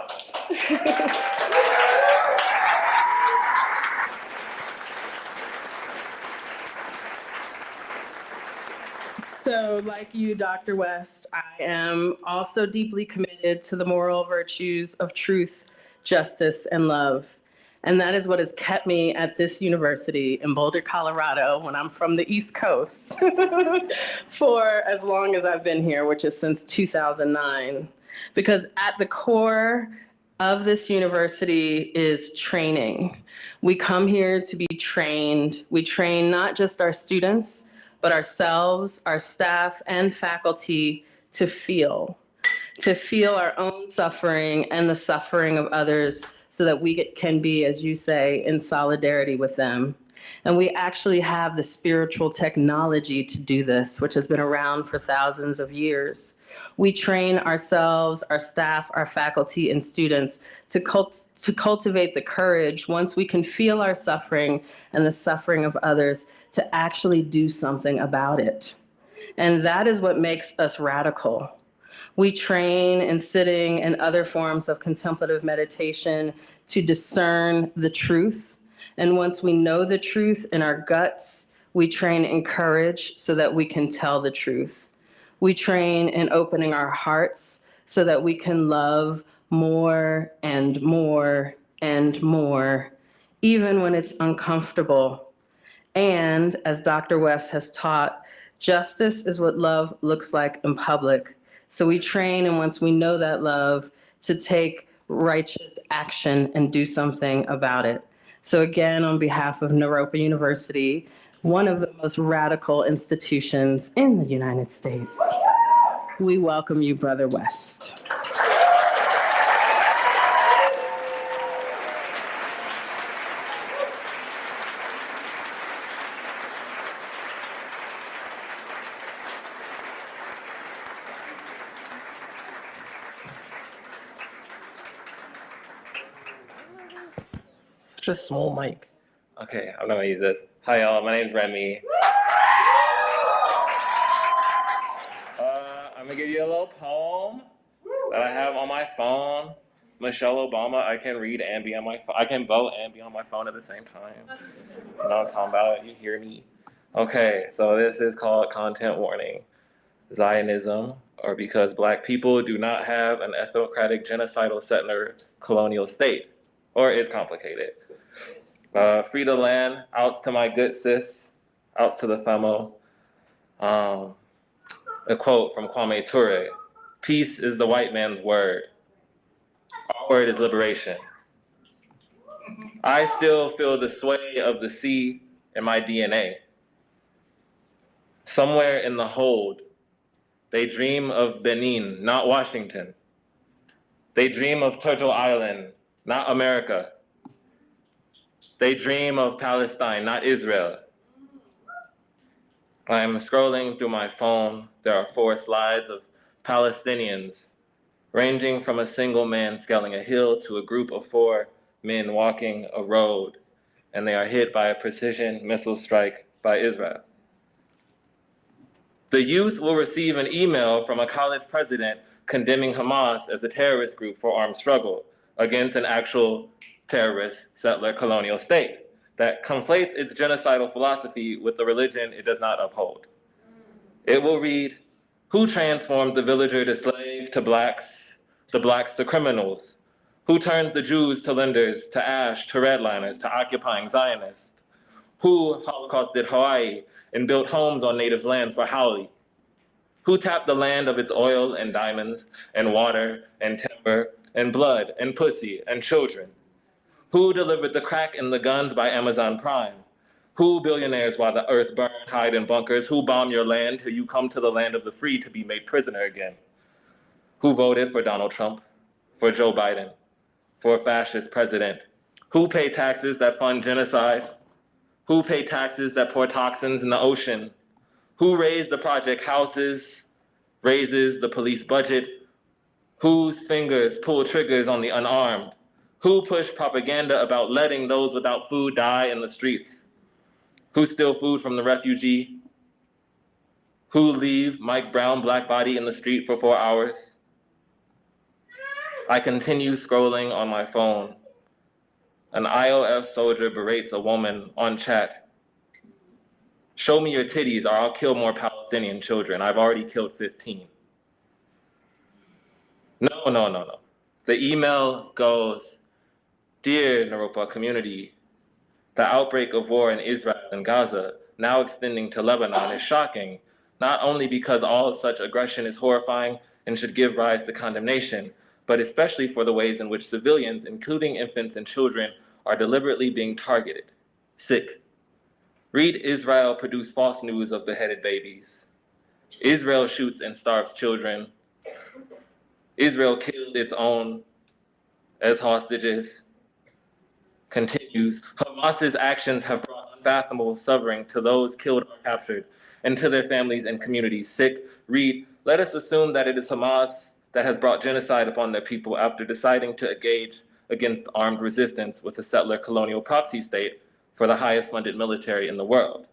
So like you, Dr. West, I am also deeply committed to the moral virtues of truth, justice, and love. And that is what has kept me at this university in Boulder, Colorado, when I'm from the East Coast, for as long as I've been here, which is since 2009. Because at the core of this university is training. We come here to be trained. We train not just our students, but ourselves, our staff, and faculty to feel our own suffering and the suffering of others so that we can be, as you say, in solidarity with them. And we actually have the spiritual technology to do this, which has been around for thousands of years. We train ourselves, our staff, our faculty, and students to cultivate the courage, once we can feel our suffering and the suffering of others, to actually do something about it. And that is what makes us radical. We train in sitting and other forms of contemplative meditation to discern the truth. And once we know the truth in our guts, we train in courage so that we can tell the truth. We train in opening our hearts so that we can love more and more and more, even when it's uncomfortable. And as Dr. West has taught, justice is what love looks like in public. So we train, and once we know that love, to take righteous action and do something about it. So again, on behalf of Naropa University, one of the most radical institutions in the United States, we welcome you, Brother West. Such a small mic. Okay, I'm not gonna use this. Hi y'all, my name's Remy. I'm gonna give you a little poem that I have on my phone Michelle Obama. I can read and be on my phone. I can vote and be on my phone at the same time. You know what I'm talking about? You hear me? Okay, so this is called content warning. Zionism, or because Black people do not have an ethnocratic genocidal settler colonial state, or it's complicated. Free the land, outs to my good sis, outs to the femo. A quote from Kwame Ture: peace is the white man's word. Our word is liberation. I still feel the sway of the sea in my DNA. Somewhere in the hold, they dream of Benin, not Washington. They dream of Turtle Island, not America. They dream of Palestine, not Israel. I'm scrolling through my phone. There are 4 slides of Palestinians, ranging from a single man scaling a hill to a group of 4 men walking a road, and they are hit by a precision missile strike by Israel. The youth will receive an email from a college president condemning Hamas as a terrorist group for armed struggle against an actual terrorist settler colonial state that conflates its genocidal philosophy with the religion it does not uphold. It will read, who transformed the villager to slave to blacks, the blacks to criminals? Who turned the Jews to lenders, to ash, to redliners, to occupying Zionists? Who holocausted Hawaii and built homes on native lands for Haole? Who tapped the land of its oil and diamonds and water and timber and blood and pussy and children? Who delivered the crack and the guns by Amazon Prime? Who billionaires while the earth burned hide in bunkers? Who bomb your land till you come to the land of the free to be made prisoner again? Who voted for Donald Trump, for Joe Biden, for a fascist president? Who pay taxes that fund genocide? Who pay taxes that pour toxins in the ocean? Who raised the project houses, raises the police budget? Whose fingers pull triggers on the unarmed? Who pushed propaganda about letting those without food die in the streets? Who steal food from the refugee? Who leave Mike Brown black body in the street for 4 hours? I continue scrolling on my phone. An IOF soldier berates a woman on chat. Show me your titties or I'll kill more Palestinian children. I've already killed 15. No. The email goes, Dear Naropa community, the outbreak of war in Israel and Gaza, now extending to Lebanon, is shocking, not only because all such aggression is horrifying and should give rise to condemnation, but especially for the ways in which civilians, including infants and children, are deliberately being targeted. Sick. Read Israel produce false news of beheaded babies. Israel shoots and starves children. Israel killed its own as hostages. Continues, Hamas's actions have brought unfathomable suffering to those killed or captured and to their families and communities. Sick. Read, let us assume that it is Hamas that has brought genocide upon their people after deciding to engage against armed resistance with a settler colonial proxy state for the highest funded military in the world.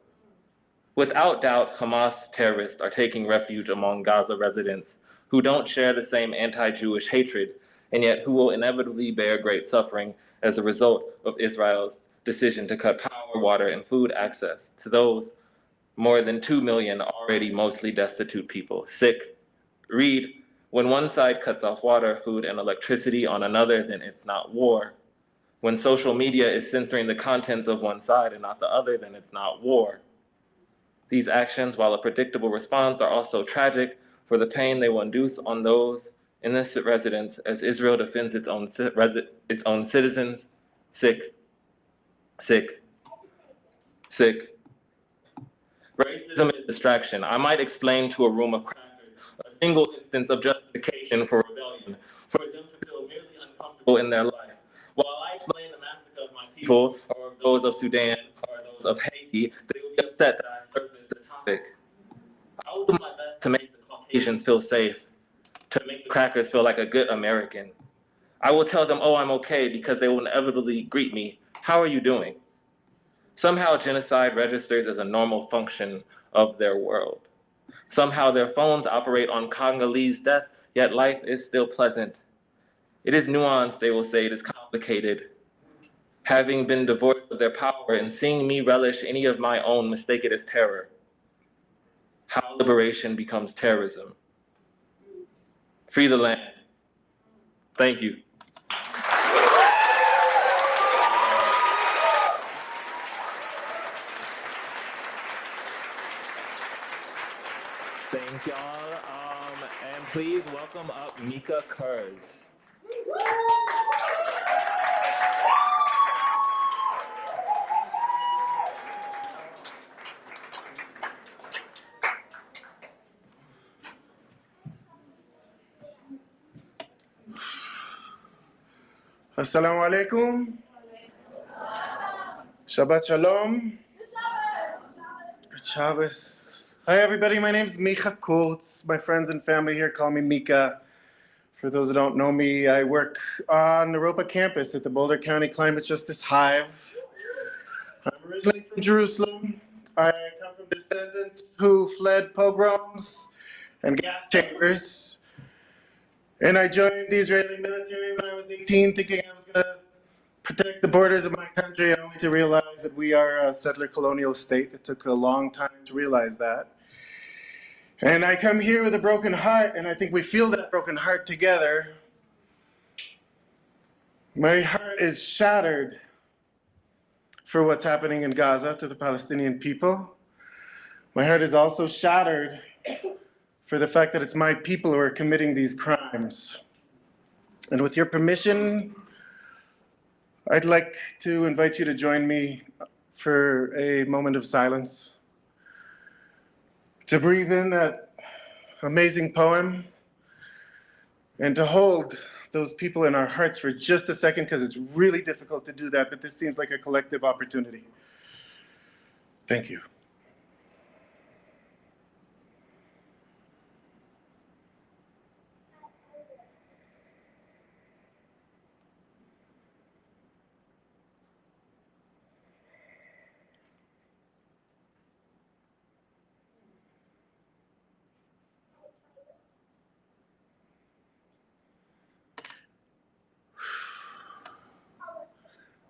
Without doubt, Hamas terrorists are taking refuge among Gaza residents who don't share the same anti-Jewish hatred, and yet who will inevitably bear great suffering as a result of Israel's decision to cut power, water, and food access to those more than 2 million already mostly destitute people. Sick. Read, when one side cuts off water, food, and electricity on another, then it's not war. When social media is censoring the contents of one side and not the other, then it's not war. These actions, while a predictable response, are also tragic for the pain they will induce on those innocent residents as Israel defends its own citizens. Sick. Racism is distraction. I might explain to a room of crackers a single instance of justification for rebellion, for them to feel merely uncomfortable in their life. While I explain the massacre of my people, or of those of Sudan, or those of Haiti, they will be upset that I surfaced the topic. I will do my best to make the Caucasians feel safe, to make the crackers feel like a good American. I will tell them, oh, I'm okay, because they will inevitably greet me. How are you doing? Somehow genocide registers as a normal function of their world. Somehow their phones operate on Congolese death yet life is still pleasant. It is nuanced, they will say, it is complicated. Having been divorced of their power and seeing me relish any of my own, mistake it as terror. How liberation becomes terrorism. Free the land. Thank you. Thank y'all. And please welcome up Mika Kurz. Assalamu alaikum. Shabbat shalom. Shabbos. Hi everybody, my name's Mika Kurz. My friends and family here call me Mika. For those who don't know me, I work on Naropa campus at the Boulder County Climate Justice Hive. I'm originally from Jerusalem. I come from descendants who fled pogroms and gas chambers. And I joined the Israeli military when I was 18, thinking I was going to protect the borders of my country, only to realize that we are a settler colonial state. It took a long time to realize that. And I come here with a broken heart, and I think we feel that broken heart together. My heart is shattered for what's happening in Gaza to the Palestinian people. My heart is also shattered for the fact that it's my people who are committing these crimes. And with your permission, I'd like to invite you to join me for a moment of silence, to breathe in that amazing poem, and to hold those people in our hearts for just a second, because it's really difficult to do that, but this seems like a collective opportunity. Thank you.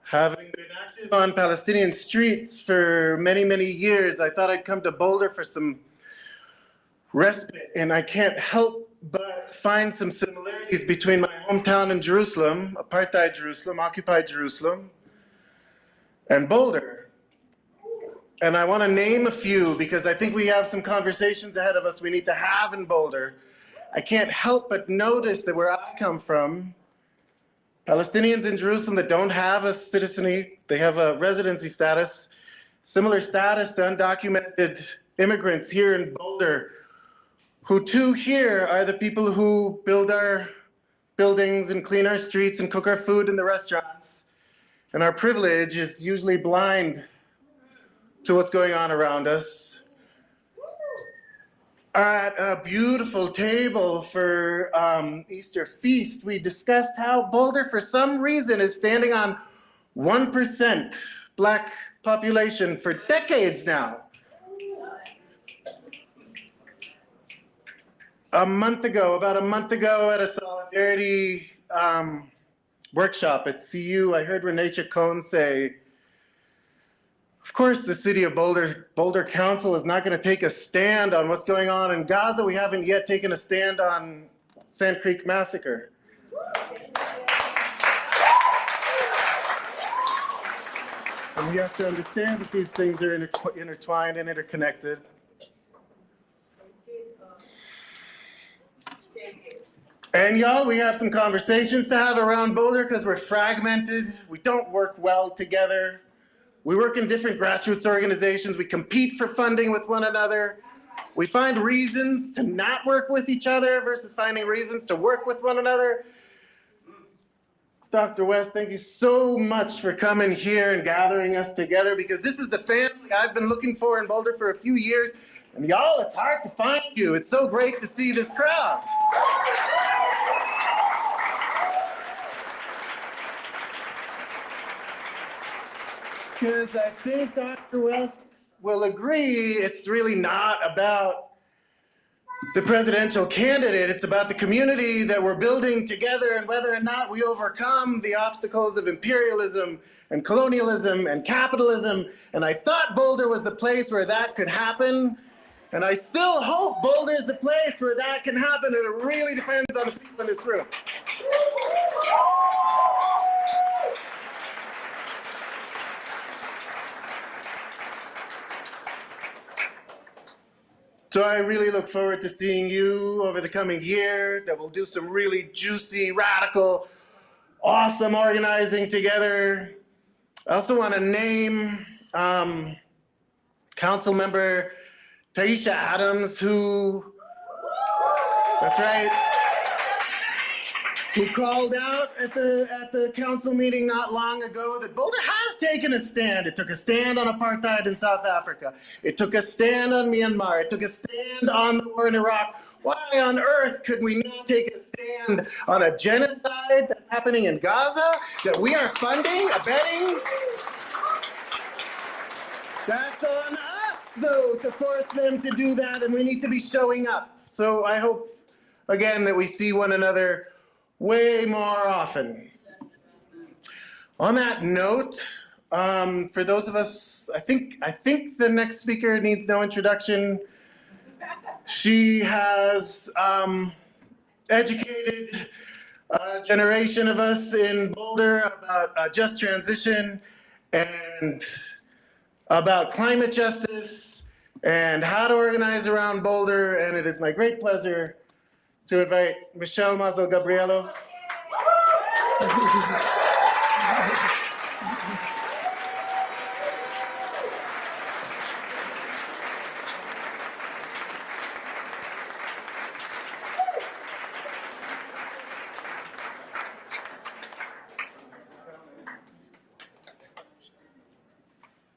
Having been active on Palestinian streets for many, many years, I thought I'd come to Boulder for some respite, and I can't help but find some similarities between my hometown in Jerusalem, apartheid Jerusalem, occupied Jerusalem, and Boulder. And I want to name a few because I think we have some conversations ahead of us we need to have in Boulder. I can't help but notice that where I come from, Palestinians in Jerusalem that don't have a citizenry, they have a residency status, similar status to undocumented immigrants here in Boulder, who too here are the people who build our buildings and clean our streets and cook our food in the restaurants. And our privilege is usually blind to what's going on around us. At a beautiful table for Easter feast, we discussed how Boulder, for some reason, is standing on 1% Black population for decades now. About a month ago at a solidarity workshop at CU, I heard Renee Chacon say, of course, the city of Boulder Council is not going to take a stand on what's going on in Gaza. We haven't yet taken a stand on Sand Creek Massacre. And we have to understand that these things are intertwined and interconnected. And y'all, we have some conversations to have around Boulder because we're fragmented. We don't work well together. We work in different grassroots organizations. We compete for funding with one another. We find reasons to not work with each other versus finding reasons to work with one another. Dr. West, thank you so much for coming here and gathering us together, because this is the family I've been looking for in Boulder for a few years. And y'all, it's hard to find you. It's so great to see this crowd. Because I think Dr. West will agree, it's really not about the presidential candidate. It's about the community that we're building together and whether or not we overcome the obstacles of imperialism and colonialism and capitalism. And I thought Boulder was the place where that could happen. And I still hope Boulder is the place where that can happen. And it really depends on the people in this room. So I really look forward to seeing you over the coming year, that we'll do some really juicy, radical, awesome organizing together. I also want to name Council Member Taisha Adams, that's right, who called out at the council meeting not long ago that Boulder has taken a stand. It took a stand on apartheid in South Africa. It took a stand on Myanmar. It took a stand on the war in Iraq. Why on earth could we not take a stand on a genocide that's happening in Gaza that we are funding, abetting? That's on us, though, to force them to do that, and we need to be showing up. So I hope, again, that we see one another way more often. On that note, for those of us, I think the next speaker needs no introduction. She has educated a generation of us in Boulder about just transition and about climate justice and how to organize around Boulder. And it is my great pleasure to invite Michelle Mazel-Gabriello.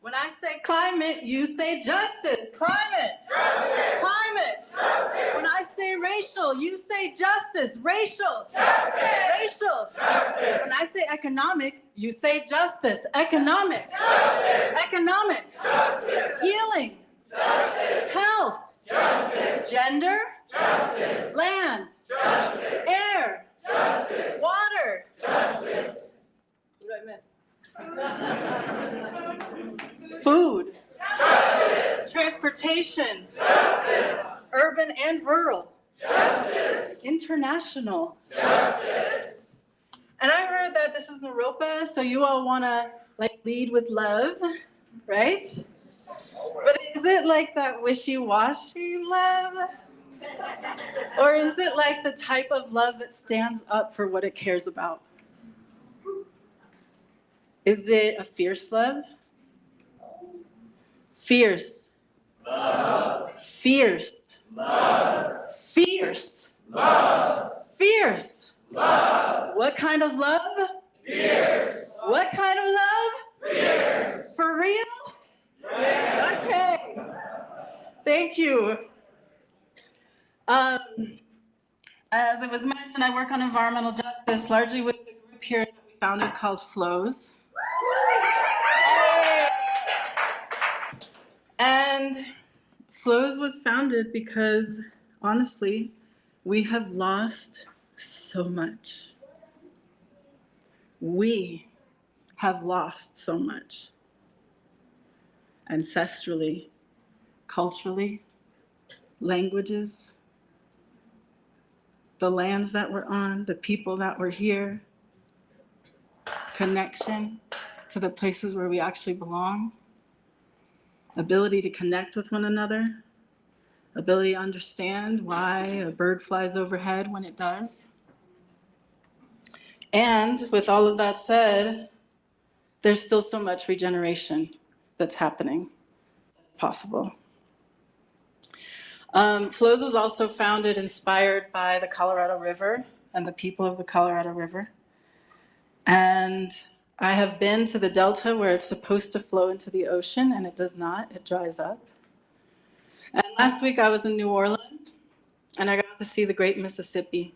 When I say climate, you say justice. Climate. Justice. Climate. Justice. When I say racial, you say justice. Racial. Justice. Racial. Justice. When I say economic, you say justice. Economic. Justice. Economic. Justice. Healing. Justice. Health. Justice. Gender. Justice. Land. Justice. Air. Justice. Water. Justice. What did I miss? Food. Justice. Transportation. Justice. Urban and rural. Justice. International. Justice. And I heard that this is Naropa, so you all want to lead with love, right? But is it like that wishy-washy love? Or is it like the type of love that stands up for what it cares about? Is it a fierce love? Fierce. Love. Fierce. Love. Fierce. Love. Fierce. Love. What kind of love? Fierce. What kind of love? Fierce. For real? Yes. Okay. Thank you. As it was mentioned, I work on environmental justice, largely with the group here that we founded called FLOWS. And FLOWS was founded because, honestly, we have lost so much. We have lost so much. Ancestrally, culturally, languages, the lands that we're on, the people that were here, connection to the places where we actually belong. Ability to connect with one another, ability to understand why a bird flies overhead when it does. And with all of that said, there's still so much regeneration that's happening, that's possible. FLOWS was also founded, inspired by the Colorado River and the people of the Colorado River. And I have been to the Delta where it's supposed to flow into the ocean, and it does not, it dries up. And last week I was in New Orleans, and I got to see the Great Mississippi.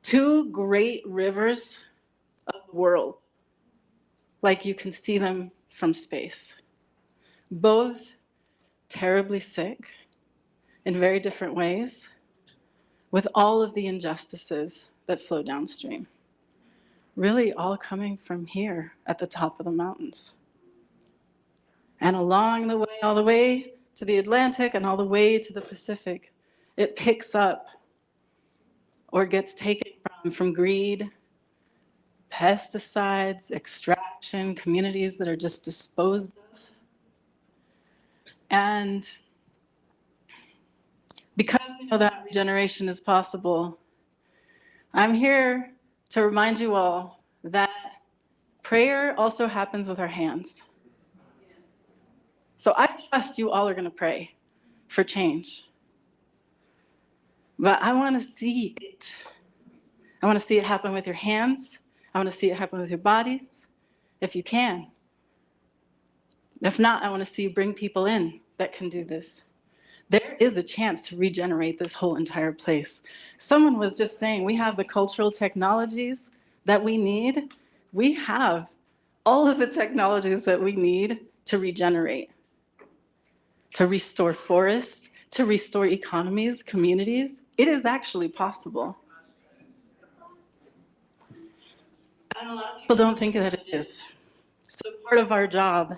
Two great rivers of the world, like you can see them from space. Both terribly sick, in very different ways with all of the injustices that flow downstream, really all coming from here at the top of the mountains. And along the way, all the way to the Atlantic and all the way to the Pacific, it picks up or gets taken from greed, pesticides, extraction, communities that are just disposed of. And because we know that regeneration is possible, I'm here to remind you all that prayer also happens with our hands. So I trust you all are going to pray for change. But I want to see it. I want to see it happen with your hands. I want to see it happen with your bodies, if you can. If not, I want to see you bring people in that can do this. There is a chance to regenerate this whole entire place. Someone was just saying we have the cultural technologies that we need. We have all of the technologies that we need to regenerate, to restore forests, to restore economies, communities. It is actually possible. And a lot of people don't think that it is. So part of our job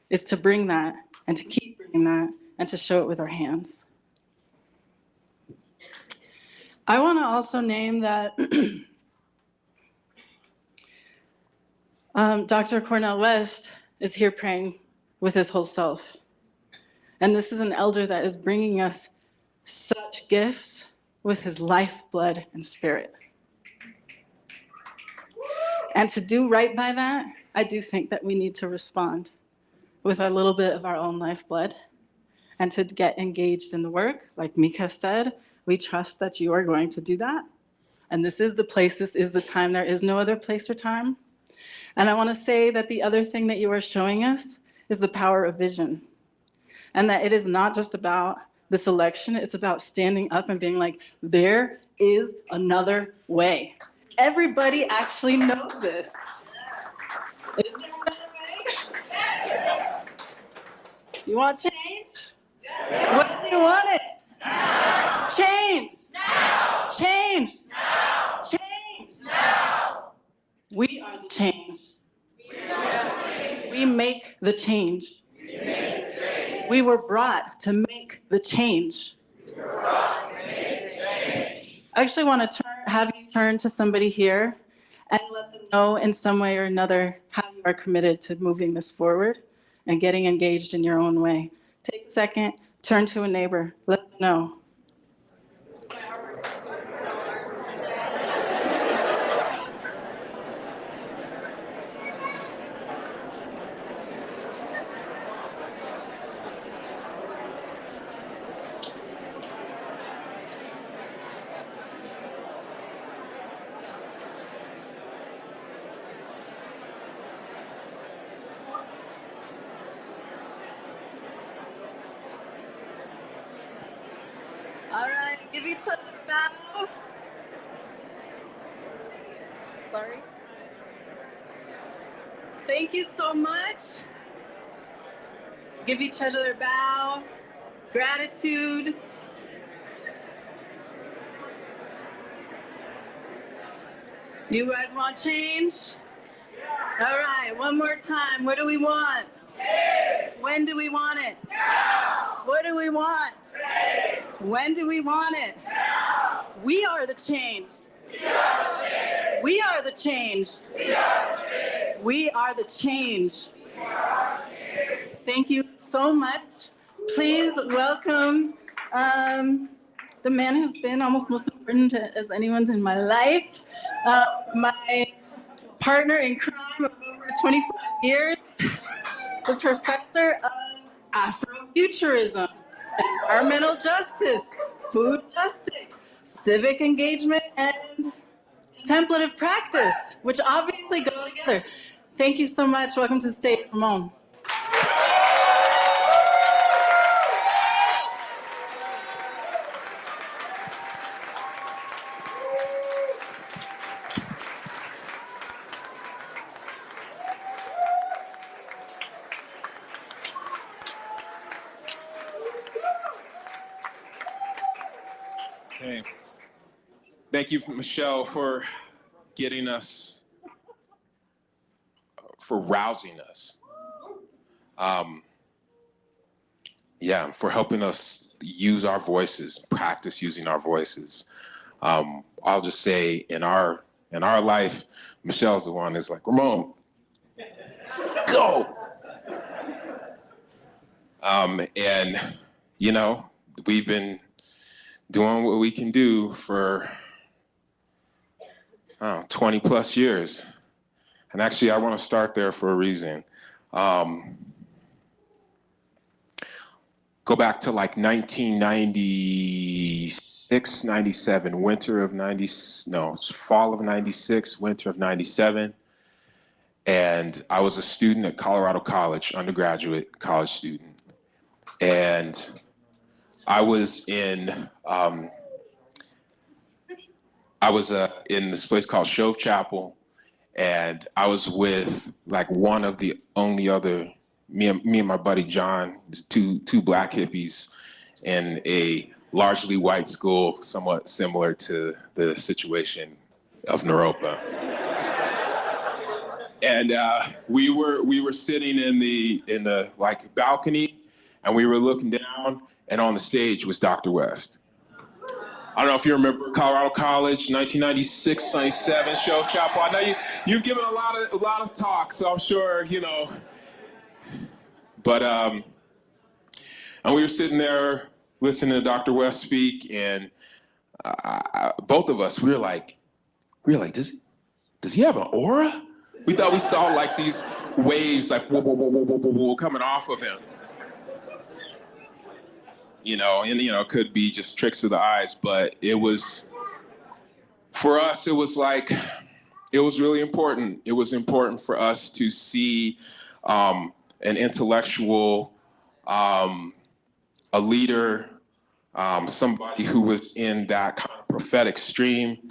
is to bring that and to keep bringing that and to show it with our hands. I want to also name that Dr. Cornel West is here praying with his whole self. And this is an elder that is bringing us such gifts with his life, blood, and spirit. And to do right by that, I do think that we need to respond with a little bit of our own lifeblood and to get engaged in the work. Like Mika said, we trust that you are going to do that. And this is the place, this is the time. There is no other place or time. And I want to say that the other thing that you are showing us is the power of vision. And that it is not just about this election, it's about standing up and being like, there is another way. Everybody actually knows this. Is there another way? You want change? When do you want it? Now. Change. Now. Change. Now. Change. Now. We are the change. We make the change. We were brought to make the change. I actually want to have you turn to somebody here and let them know in some way or another how you are committed to moving this forward and getting engaged in your own way. Take a second, turn to a neighbor, let them know. All right, give each other a bow. Sorry. Thank you so much. Give each other a bow. Gratitude. You guys want change? All right, one more time. What do we want? When do we want it? Now. What do we want? When do we want it? Now. We are the change. We are the change. We are the change. Thank you so much. Please welcome the man who's been almost most important as anyone's in my life, my partner in crime of over 25 years, the professor of Afrofuturism, environmental justice, food justice, civic engagement, and contemplative practice, which obviously go together. Thank you so much. Welcome to the stage, Ramon. Thank you, Michelle, for getting us, for rousing us. For helping us use our voices, practice using our voices. I'll just say in our life, Michelle's the one that's like, Ramon, go. And you know, we've been doing what we can do for 20 plus years. And actually, I want to start there for a reason. Go back to like 1996, 97, fall of 96, winter of 97. And I was a student at Colorado College, undergraduate college student. And I was in this place called Shove Chapel, and I was with like one of the only other, me and my buddy John, two black hippies in a largely white school, somewhat similar to the situation of Naropa. And we were sitting in the like balcony, and we were looking down, and on the stage was Dr. West. I don't know if you remember Colorado College, 1996, 97, Shove Chapel. I know you've given a lot of talks, so I'm sure you know. But and we were sitting there listening to Dr. West speak, and both of us we were like, does he have an aura? We thought we saw like these waves, like whoa, whoa, whoa, whoa, whoa, whoa, whoa, coming off of him. You know, and you know, it could be just tricks of the eyes, but it was, for us, it was like, it was really important. It was important for us to see an intellectual, a leader, somebody who was in that kind of prophetic stream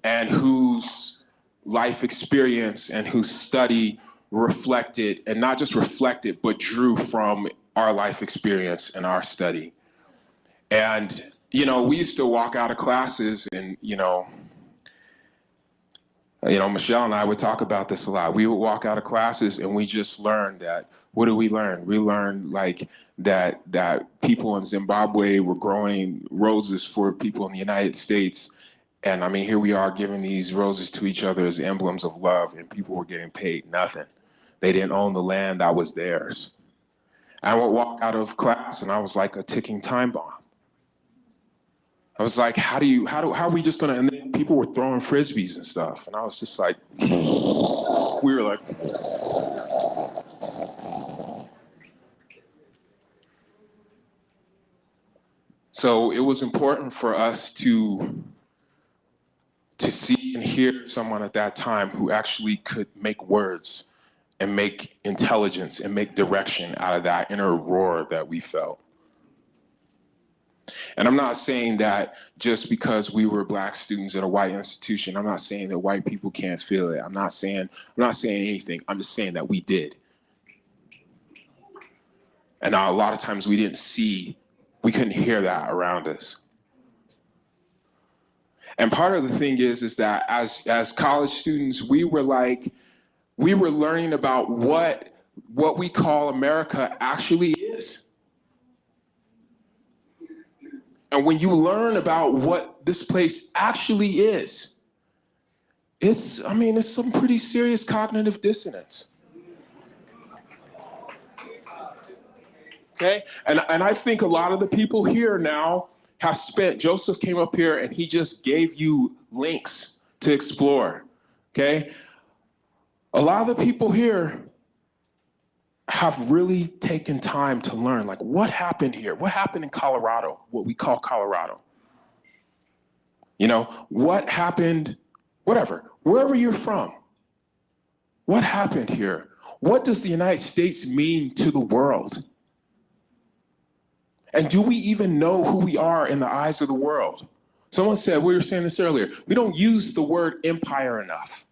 and whose life experience and whose study reflected, and not just reflected, but drew from our life experience and our study. And, you know, we used to walk out of classes and, you know, Michelle and I would talk about this a lot. We would walk out of classes and we just learned that, what did we learn? We learned like that people in Zimbabwe were growing roses for people in the United States. And I mean, here we are giving these roses to each other as emblems of love, and people were getting paid nothing. They didn't own the land that was theirs. I would walk out of class and I was like a ticking time bomb. I was like, how are we just gonna, and then people were throwing Frisbees and stuff. And I was just like, we were like, so it was important for us to see and hear someone at that time who actually could make words and make intelligence and make direction out of that inner roar that we felt. And I'm not saying that just because we were black students at a white institution, I'm not saying that white people can't feel it. I'm not saying anything. I'm just saying that we did. And a lot of times we couldn't hear that around us. And part of the thing is that as college students, we were learning about what we call America actually is. And when you learn about what this place actually is, it's some pretty serious cognitive dissonance. Okay? And I think a lot of the people here now have spent, Joseph came up here and he just gave you links to explore. Okay? A lot of the people here have really taken time to learn, like, what happened here? What happened in Colorado, what we call Colorado? You know, what happened, whatever, wherever you're from, what happened here? What does the United States mean to the world? And do we even know who we are in the eyes of the world? Someone said, we were saying this earlier, we don't use the word empire enough.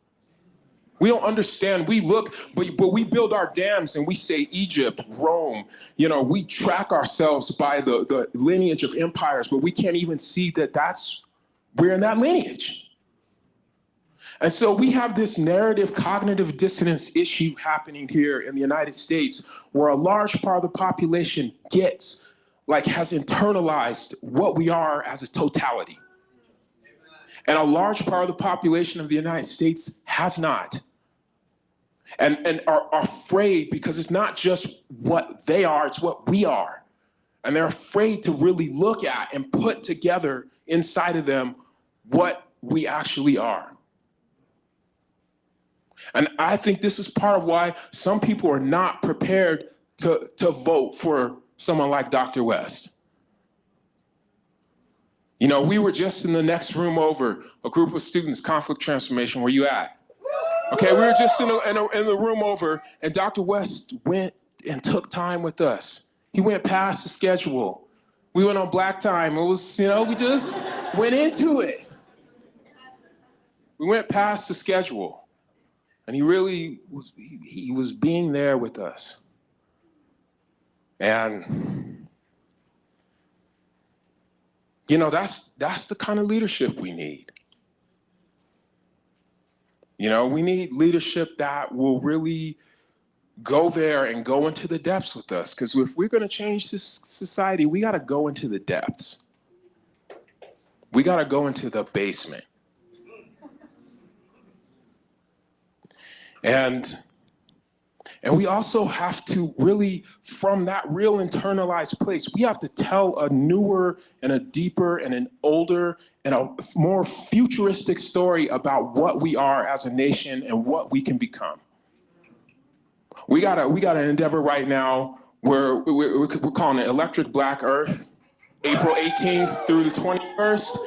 We don't understand. We look, but we build our dams and we say Egypt, Rome. You know, we track ourselves by the lineage of empires, but we can't even see that that's we're in that lineage. And so we have this narrative cognitive dissonance issue happening here in the United States, where a large part of the population has internalized what we are as a totality. And a large part of the population of the United States has not. And are afraid, because it's not just what they are, it's what we are. And they're afraid to really look at and put together inside of them what we actually are. And I think this is part of why some people are not prepared to vote for someone like Dr. West. You know, we were just in the next room over, a group of students, conflict transformation. Where you at? Okay, we were just in the room over, and Dr. West went and took time with us. He went past the schedule. We went on black time. It was, we just went into it. We went past the schedule, and he really was, he was being there with us. And, that's the kind of leadership we need. We need leadership that will really go there and go into the depths with us. Because if we're going to change this society, we got to go into the depths. We got to go into the basement. And we also have to really, from that real internalized place, we have to tell a newer and a deeper and an older and a more futuristic story about what we are as a nation and what we can become. We got an endeavor right now where we're calling it Electric Black Earth, April 18th through the 21st.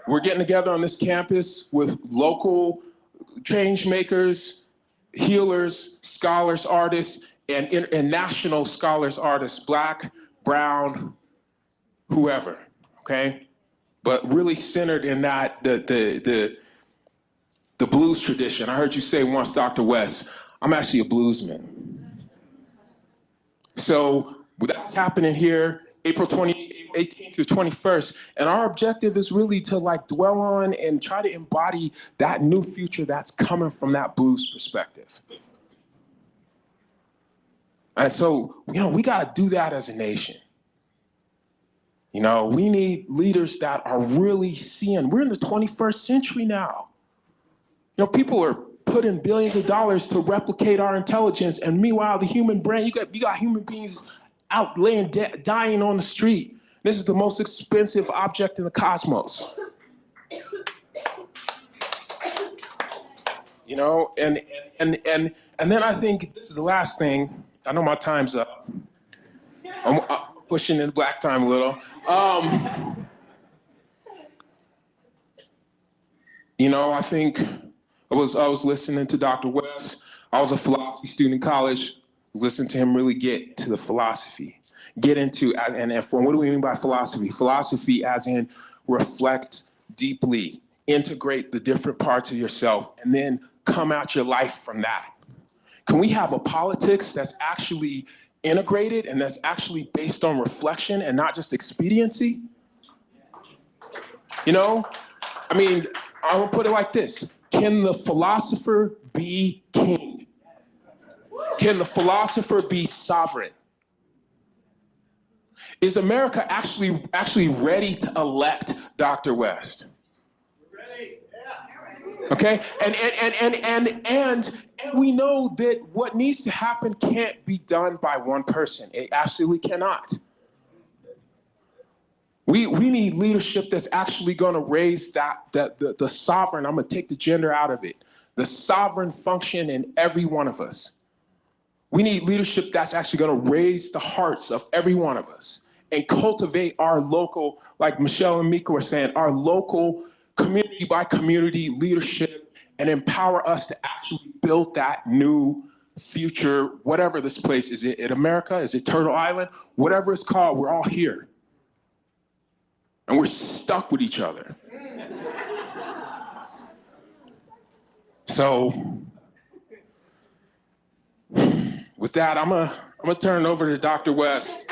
We're getting together on this campus with local change makers, healers, scholars, artists, and national scholars, artists, Black, brown, whoever, okay? But really centered in that, the blues tradition. I heard you say once, Dr. West, I'm actually a bluesman. So that's happening here, April 18th through 21st. And our objective is really to dwell on and try to embody that new future that's coming from that blues perspective. And so, we got to do that as a nation. We need leaders that are really seeing, we're in the 21st century now. People are putting billions of dollars to replicate our intelligence. And meanwhile, the human brain, you got human beings out laying dying on the street. This is the most expensive object in the cosmos. And then I think this is the last thing. I know my time's up. I'm pushing in black time a little. I think I was listening to Dr. West. I was a philosophy student in college. Listening to him really get to the philosophy. Get into, and what do we mean by philosophy? Philosophy as in reflect deeply, integrate the different parts of yourself, and then come at your life from that. Can we have a politics that's actually integrated and that's actually based on reflection and not just expediency? I will put it like this. Can the philosopher be king? Can the philosopher be sovereign? Is America actually ready to elect Dr. West? Ready. Yeah. Okay, and we know that what needs to happen can't be done by one person. It absolutely cannot. We need leadership that's actually going to raise the sovereign. I'm going to take the gender out of it. The sovereign function in every one of us. We need leadership that's actually going to raise the hearts of every one of us and cultivate our local, like Michelle and Mika were saying, our local community by community leadership and empower us to actually build that new future, whatever this place is. It America? Is it Turtle Island? Whatever it's called, we're all here. And we're stuck with each other. So, with that, I'm gonna turn it over to Dr. West.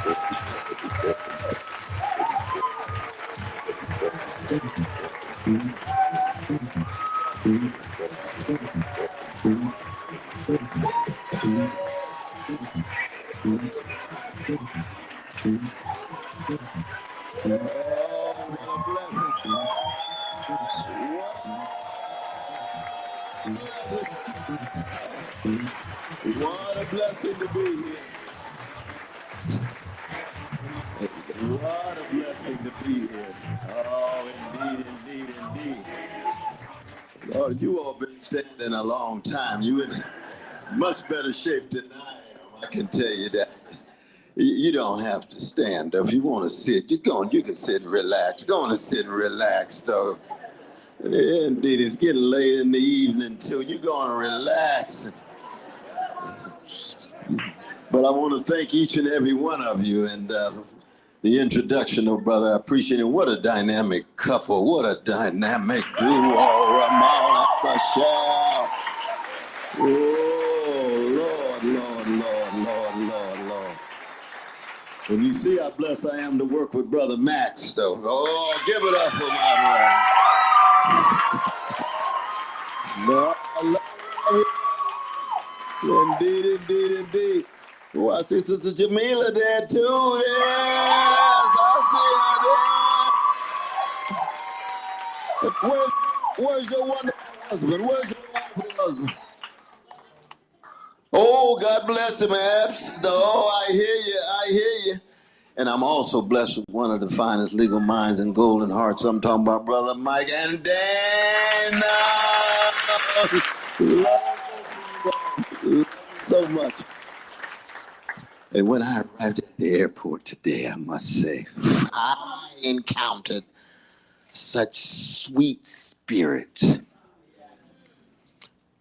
What a blessing to be here. What a blessing to be here. Oh, indeed, indeed, indeed. Lord, you all been standing a long time. You in much better shape than I am, I can tell you that. You don't have to stand up. If you want to sit, just go on. You can sit and relax. Go on and sit and relax, though. Indeed, it's getting late in the evening, too. You're going to relax. But I want to thank each and every one of you. And the introduction, oh, brother, I appreciate it. What a dynamic couple. What a dynamic duo. Ramon and Michelle. Oh, Lord, Lord, Lord, Lord, Lord, Lord. And you see how blessed I am to work with Brother Max, though. Oh, give it up for my brother. Lord, I love you. Indeed, indeed, indeed. Oh, I see Sister Jamila there, too. Yes, I see her there. Where's your wonderful husband? Where's your wonderful husband? Oh, God bless him, Abs. Oh, I hear you. I hear you. And I'm also blessed with one of the finest legal minds and golden hearts. I'm talking about Brother Mike and Dana. Love you so much. And when I arrived at the airport today, I must say, I encountered such sweet spirit.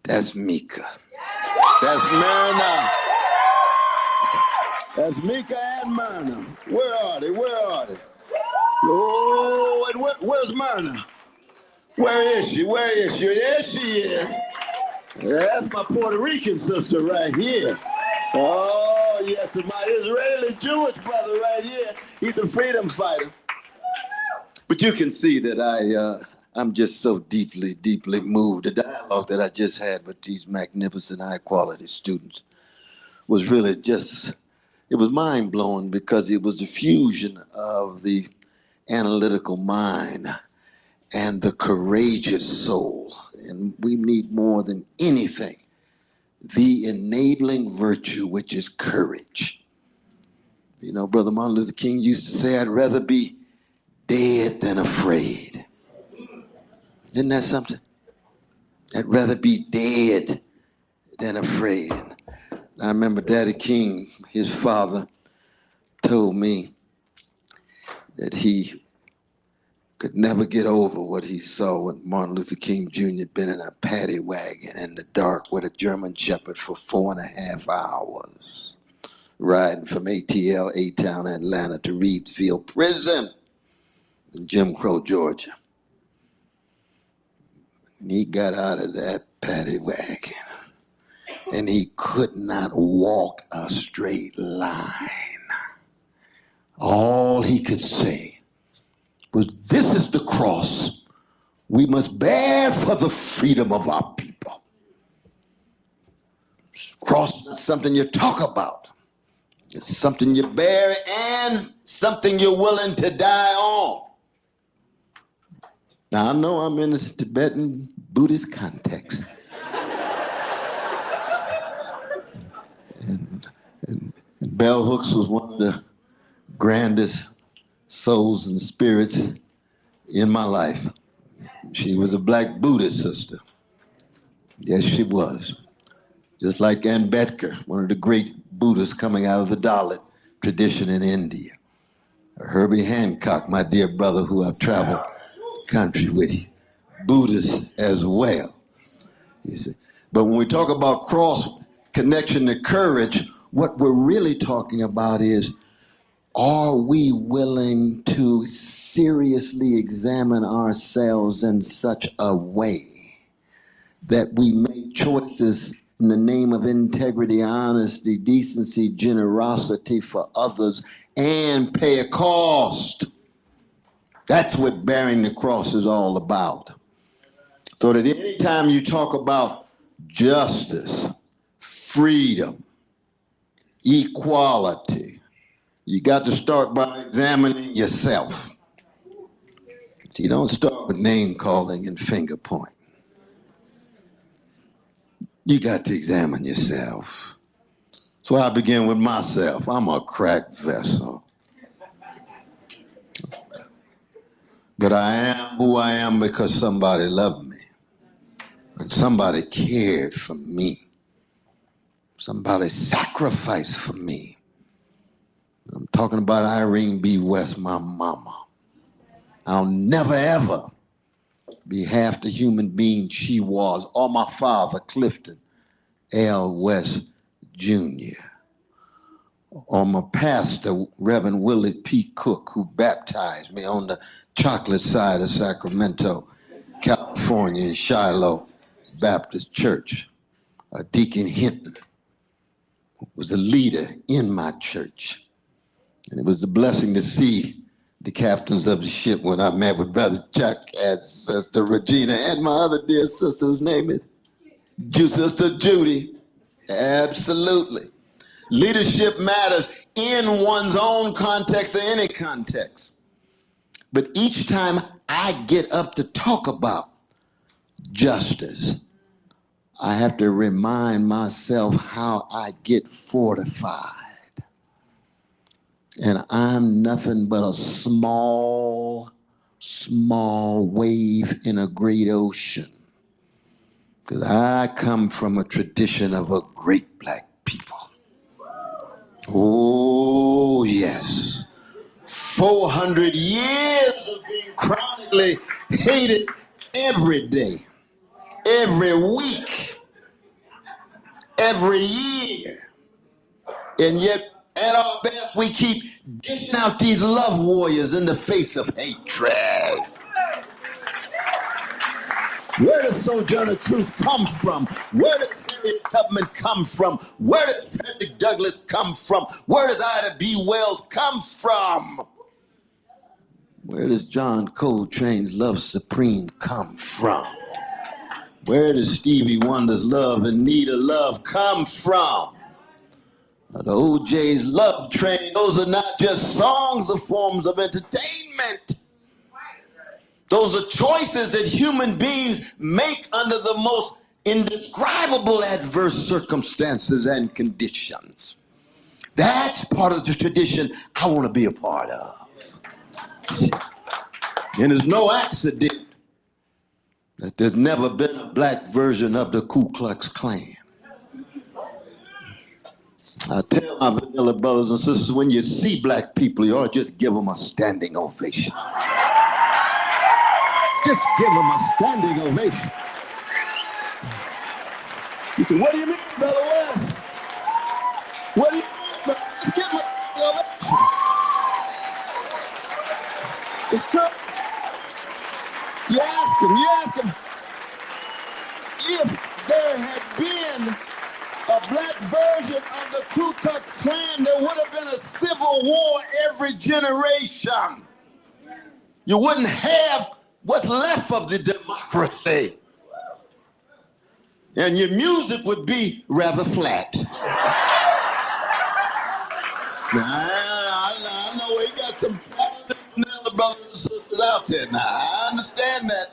That's Mika. That's Myrna. That's Mika and Myrna. Where are they? Where are they? Oh, and where's Myrna? Where is she? Where is she? There she is. That's my Puerto Rican sister right here. Oh, yes, and my Israeli Jewish brother right here. He's a freedom fighter. But you can see that I'm just so deeply, deeply moved. The dialogue that I just had with these magnificent, high-quality students was really just, it was mind-blowing because it was a fusion of the analytical mind and the courageous soul. And we need more than anything the enabling virtue, which is courage. You know, Brother Martin Luther King used to say, I'd rather be dead than afraid. Isn't that something? I'd rather be dead than afraid. I remember Daddy King, his father, told me that he could never get over what he saw when Martin Luther King Jr. had been in a paddy wagon in the dark with a German Shepherd for 4.5 hours, riding from ATL, A-Town, Atlanta to Reedsfield Prison in Jim Crow, Georgia. And he got out of that paddy wagon and he could not walk a straight line. All he could say was, this is the cross we must bear for the freedom of our people. Cross is not something you talk about. It's something you bear and something you're willing to die on. Now, I know I'm in a Tibetan Buddhist context. and Bell Hooks was one of the grandest souls and spirits in my life. She was a black Buddhist sister. Yes, she was. Just like Ambedkar, one of the great Buddhists coming out of the Dalit tradition in India. Herbie Hancock, my dear brother who I've traveled the country with, Buddhist as well. You see. But when we talk about cross connection to courage, what we're really talking about is, are we willing to seriously examine ourselves in such a way that we make choices in the name of integrity, honesty, decency, generosity for others, and pay a cost. That's what bearing the cross is all about. So that anytime you talk about justice, freedom, equality, you got to start by examining yourself. So you don't start with name calling and finger pointing. You got to examine yourself. So I begin with myself. I'm a cracked vessel. But I am who I am because somebody loved me. And somebody cared for me. Somebody sacrificed for me. I'm talking about Irene B. West, my mama. I'll never, ever be half the human being she was, or my father, Clifton L. West Jr., or my pastor, Reverend Willard P. Cook, who baptized me on the chocolate side of Sacramento, California, in Shiloh Baptist Church. Deacon Hinton was a leader in my church. And it was a blessing to see the captains of the ship when I met with Brother Chuck and Sister Regina and my other dear sister, whose name is Sister Judy. Absolutely. Leadership matters in one's own context or any context. But each time I get up to talk about justice, I have to remind myself how I get fortified. And I'm nothing but a small wave in a great ocean. Because I come from a tradition of a great black people. Oh, yes. 400 years of being chronically hated every day, every week, every year. And yet, at our best, we keep dishing out these love warriors in the face of hatred. Where does Sojourner Truth come from? Where does Harriet Tubman come from? Where does Frederick Douglass come from? Where does Ida B. Wells come from? Where does John Coltrane's Love Supreme come from? Where does Stevie Wonder's Love and Need a Love come from? The OJ's Love Train, those are not just songs or forms of entertainment. Those are choices that human beings make under the most indescribable adverse circumstances and conditions. That's part of the tradition I want to be a part of. And there's no accident that there's never been a black version of the Ku Klux Klan. I tell my vanilla brothers and sisters, when you see black people, you ought to just give them a standing ovation. Just give them a standing ovation. You say, what do you mean, Brother West? What do you mean, brother? Just give them a ovation. It's true. You ask them, if there had been a black version of the Ku Klux Klan, there would have been a civil war every generation. You wouldn't have what's left of the democracy. And your music would be rather flat. Now, I know we got some vanilla brothers and sisters out there. Now, I understand that.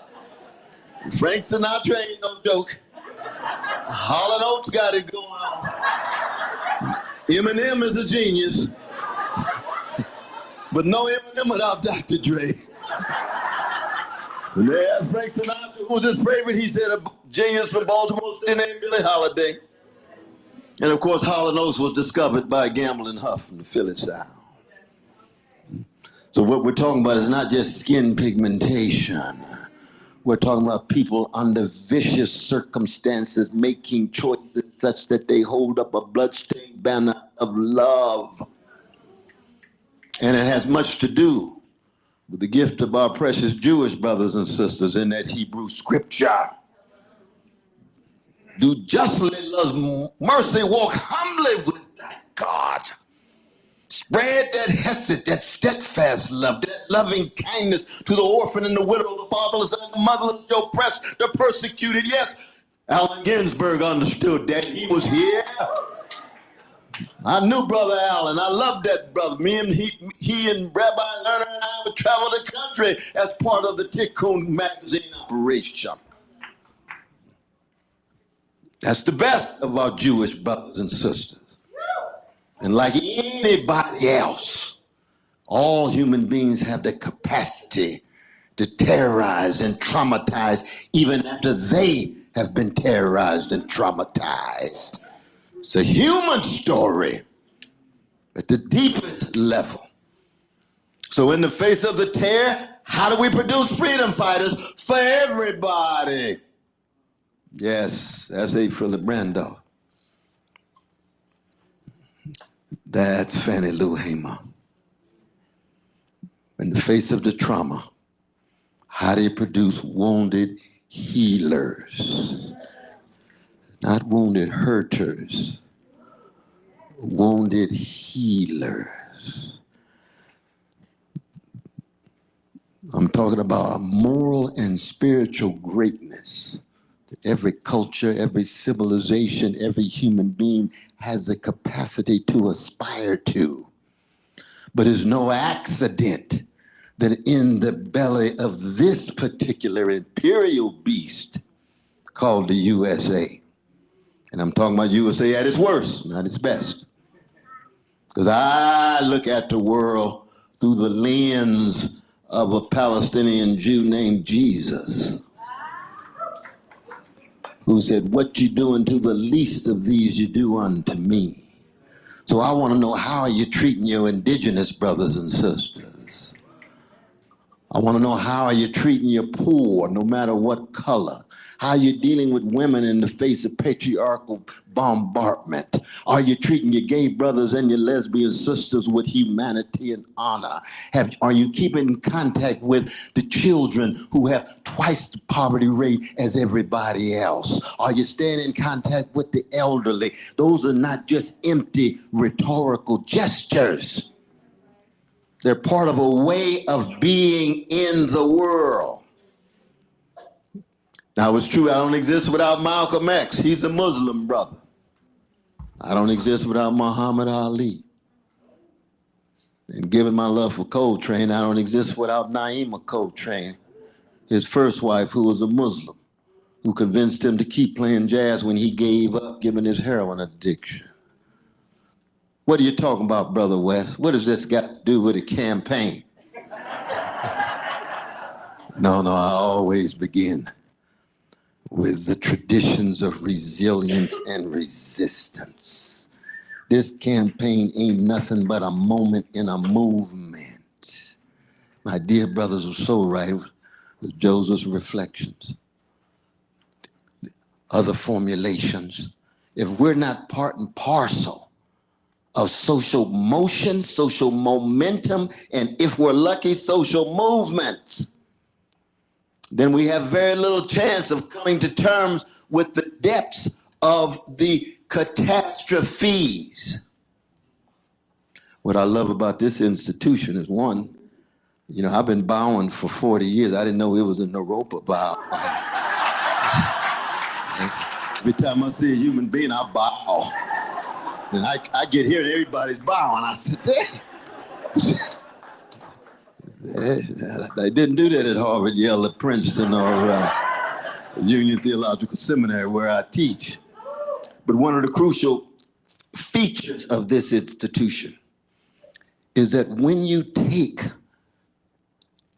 Frank Sinatra ain't no joke. Hall & Oates got it going on. Eminem is a genius. But no Eminem without Dr. Dre. And they asked Frank Sinatra, who was his favorite, he said a genius from Baltimore City named Billie Holiday. And of course, Hall & Oates was discovered by Gamble and Huff from the Philly Sound. So what we're talking about is not just skin pigmentation. We're talking about people under vicious circumstances making choices such that they hold up a bloodstained banner of love. And it has much to do with the gift of our precious Jewish brothers and sisters in that Hebrew scripture. Do justly, loves mercy, walk humbly with thy God. Spread that hesed, that steadfast love, that loving kindness to the orphan and the widow, the fatherless and the motherless, the oppressed, the persecuted. Yes, Allen Ginsberg understood that. He was here. I knew Brother Allen. I loved that brother. Me and he and Rabbi Lerner and I would travel the country as part of the Tikkun magazine operation. That's the best of our Jewish brothers and sisters. And like anybody else, all human beings have the capacity to terrorize and traumatize even after they have been terrorized and traumatized. It's a human story at the deepest level. So in the face of the terror, how do we produce freedom fighters for everybody? Yes, that's A. Philip Randolph. That's Fannie Lou Hamer. In the face of the trauma, how do you produce wounded healers? Not wounded hurters, wounded healers. I'm talking about a moral and spiritual greatness. Every culture, every civilization, every human being has the capacity to aspire to. But it's no accident that in the belly of this particular imperial beast called the USA, and I'm talking about USA at its worst, not its best, because I look at the world through the lens of a Palestinian Jew named Jesus, who said, what you doing to the least of these, you do unto me. So I want to know, how are you treating your indigenous brothers and sisters? I want to know, how are you treating your poor, no matter what color? How are you dealing with women in the face of patriarchal bombardment? Are you treating your gay brothers and your lesbian sisters with humanity and honor? Are you keeping in contact with the children who have twice the poverty rate as everybody else? Are you staying in contact with the elderly? Those are not just empty rhetorical gestures. They're part of a way of being in the world. Now, it's true, I don't exist without Malcolm X. He's a Muslim brother. I don't exist without Muhammad Ali. And given my love for Coltrane, I don't exist without Naima Coltrane, his first wife, who was a Muslim, who convinced him to keep playing jazz when he gave up given his heroin addiction. What are you talking about, Brother West? What does this got to do with a campaign? No, I always begin with the traditions of resilience and resistance. This campaign ain't nothing but a moment in a movement. My dear brothers were so right with Joseph's reflections. Other formulations. If we're not part and parcel of social motion, social momentum, and if we're lucky, social movements, then we have very little chance of coming to terms with the depths of the catastrophes. What I love about this institution is, one, I've been bowing for 40 years. I didn't know it was a Naropa bow. Every time I see a human being, I bow. And I get here and everybody's bowing. I said, damn. They didn't do that at Harvard, Yale, at Princeton, or Union Theological Seminary, where I teach. But one of the crucial features of this institution is that when you take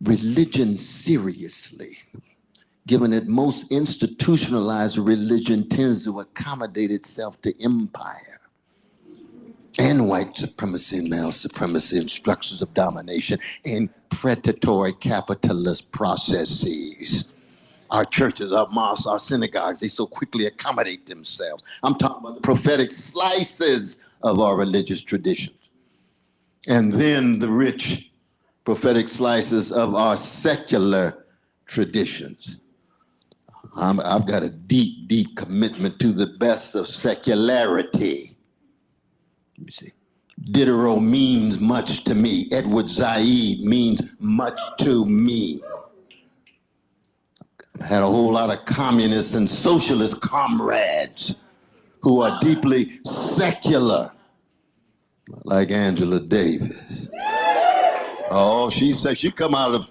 religion seriously, given that most institutionalized religion tends to accommodate itself to empire and white supremacy and male supremacy and structures of domination and predatory capitalist processes. Our churches, our mosques, our synagogues, they so quickly accommodate themselves. I'm talking about the prophetic slices of our religious traditions. And then the rich prophetic slices of our secular traditions. I've got a deep, deep commitment to the best of secularity. Let me see. Diderot means much to me. Edward Said means much to me. I had a whole lot of communist and socialist comrades who are deeply secular, like Angela Davis. Oh, she come out of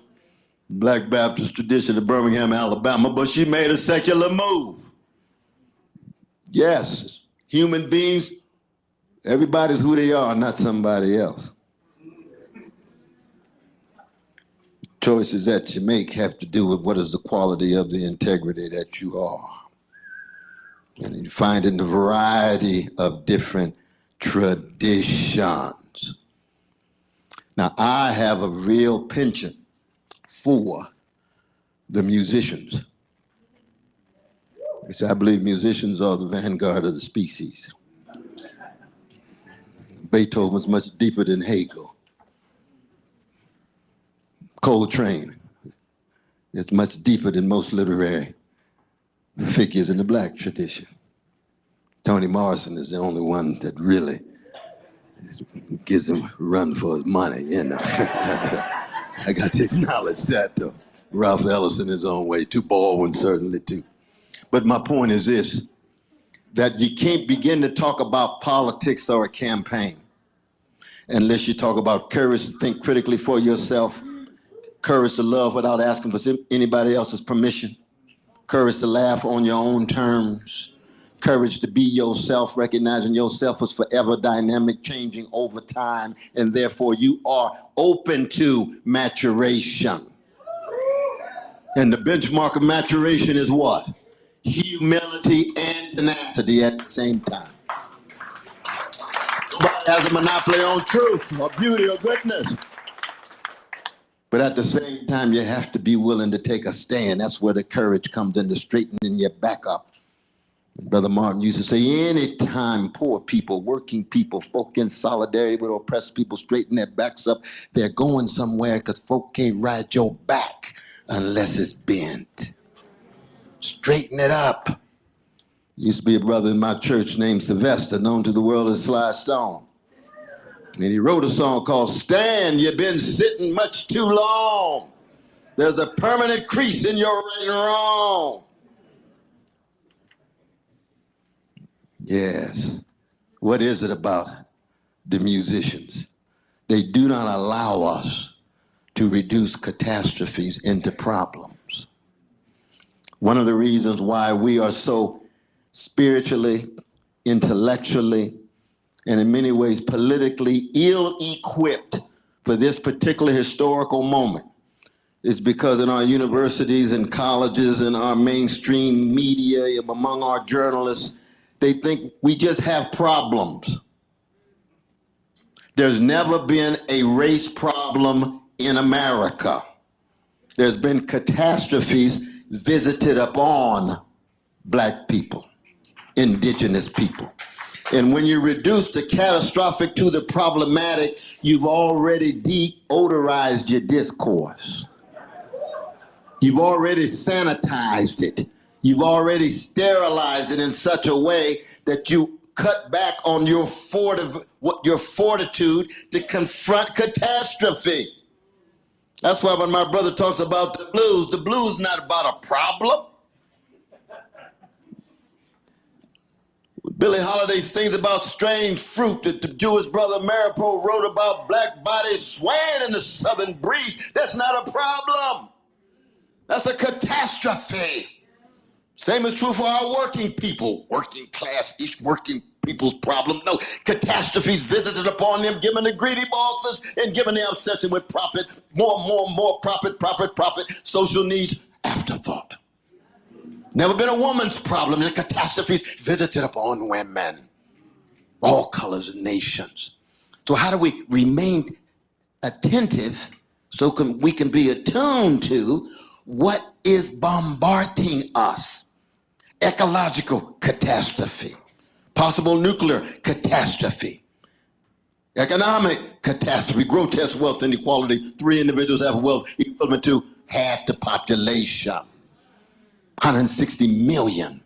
Black Baptist tradition of Birmingham, Alabama, but she made a secular move. Yes, human beings, everybody's who they are, not somebody else. Choices that you make have to do with what is the quality of the integrity that you are. And you find it in a variety of different traditions. Now, I have a real penchant for the musicians. Because I believe musicians are the vanguard of the species. Beethoven's much deeper than Hegel. Coltrane is much deeper than most literary figures in the black tradition. Toni Morrison is the only one that really gives him a run for his money, you know. I got to acknowledge that, though. Ralph Ellison his own way, too. Baldwin certainly too. But my point is this, that you can't begin to talk about politics or a campaign unless you talk about courage to think critically for yourself, courage to love without asking for anybody else's permission, courage to laugh on your own terms, courage to be yourself, recognizing yourself as forever dynamic, changing over time, and therefore you are open to maturation. And the benchmark of maturation is what? Humility and tenacity at the same time. Nobody has a monopoly on truth or beauty or goodness. But at the same time, you have to be willing to take a stand. That's where the courage comes in, to straightening your back up. Brother Martin used to say, anytime poor people, working people, folk in solidarity with oppressed people straighten their backs up, they're going somewhere, because folk can't ride your back unless it's bent. Straighten it up. Used to be a brother in my church named Sylvester, known to the world as Sly Stone. And he wrote a song called Stand, You've Been Sitting Much Too Long. There's a permanent crease in your right and wrong. Yes. What is it about the musicians? They do not allow us to reduce catastrophes into problems. One of the reasons why we are so spiritually, intellectually, and in many ways politically ill-equipped for this particular historical moment is because in our universities and colleges and our mainstream media, among our journalists, they think we just have problems. There's never been a race problem in America. There's been catastrophes visited upon Black people, indigenous people. And when you reduce the catastrophic to the problematic, you've already deodorized your discourse. You've already sanitized it. You've already sterilized it in such a way that you cut back on your fortitude to confront catastrophe. That's why when my brother talks about the blues is not about a problem. Billie Holiday sings about strange fruit that the Jewish brother Naropa wrote about black bodies swaying in the southern breeze. That's not a problem. That's a catastrophe. Same is true for our working people, working class, each working people's problem. No, catastrophes visited upon them, given the greedy bosses and given the obsession with profit, more profit, social needs, afterthought. Never been a woman's problem. The catastrophes visited upon women, all colors and nations. So how do we remain attentive so we can be attuned to what is bombarding us? Ecological catastrophe, possible nuclear catastrophe, economic catastrophe, grotesque wealth inequality. 3 individuals have wealth equivalent to half the population. 160 million.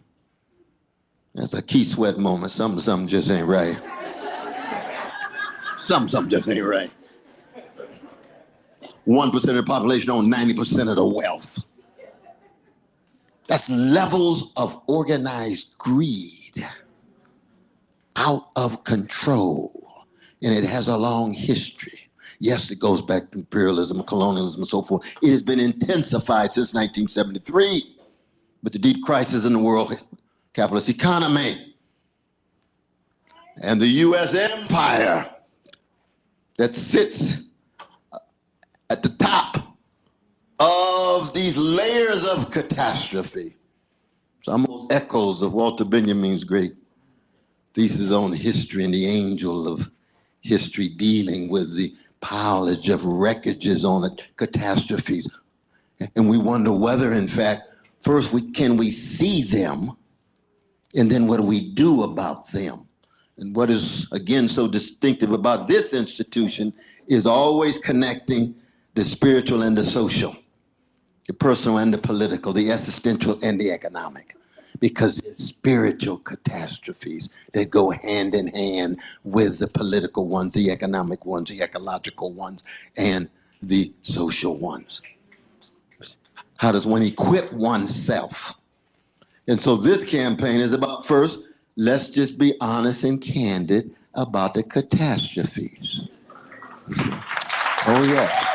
That's a key sweat moment. Something just ain't right. Something just ain't right. 1% of the population own 90% of the wealth. That's levels of organized greed, out of control, and it has a long history. Yes, it goes back to imperialism, colonialism, and so forth. It has been intensified since 1973 with the deep crisis in the world capitalist economy and the U.S. empire that sits at the top of these layers of catastrophe. It's almost echoes of Walter Benjamin's great thesis on history and the angel of history dealing with the pilage of wreckages on it, catastrophes. And we wonder whether, in fact, first can we see them, and then what do we do about them? And what is, again, so distinctive about this institution is always connecting the spiritual and the social, the personal and the political, the existential and the economic, because it's spiritual catastrophes that go hand in hand with the political ones, the economic ones, the ecological ones, and the social ones. How does one equip oneself? And so this campaign is about, first, let's just be honest and candid about the catastrophes. You see? Oh, yeah.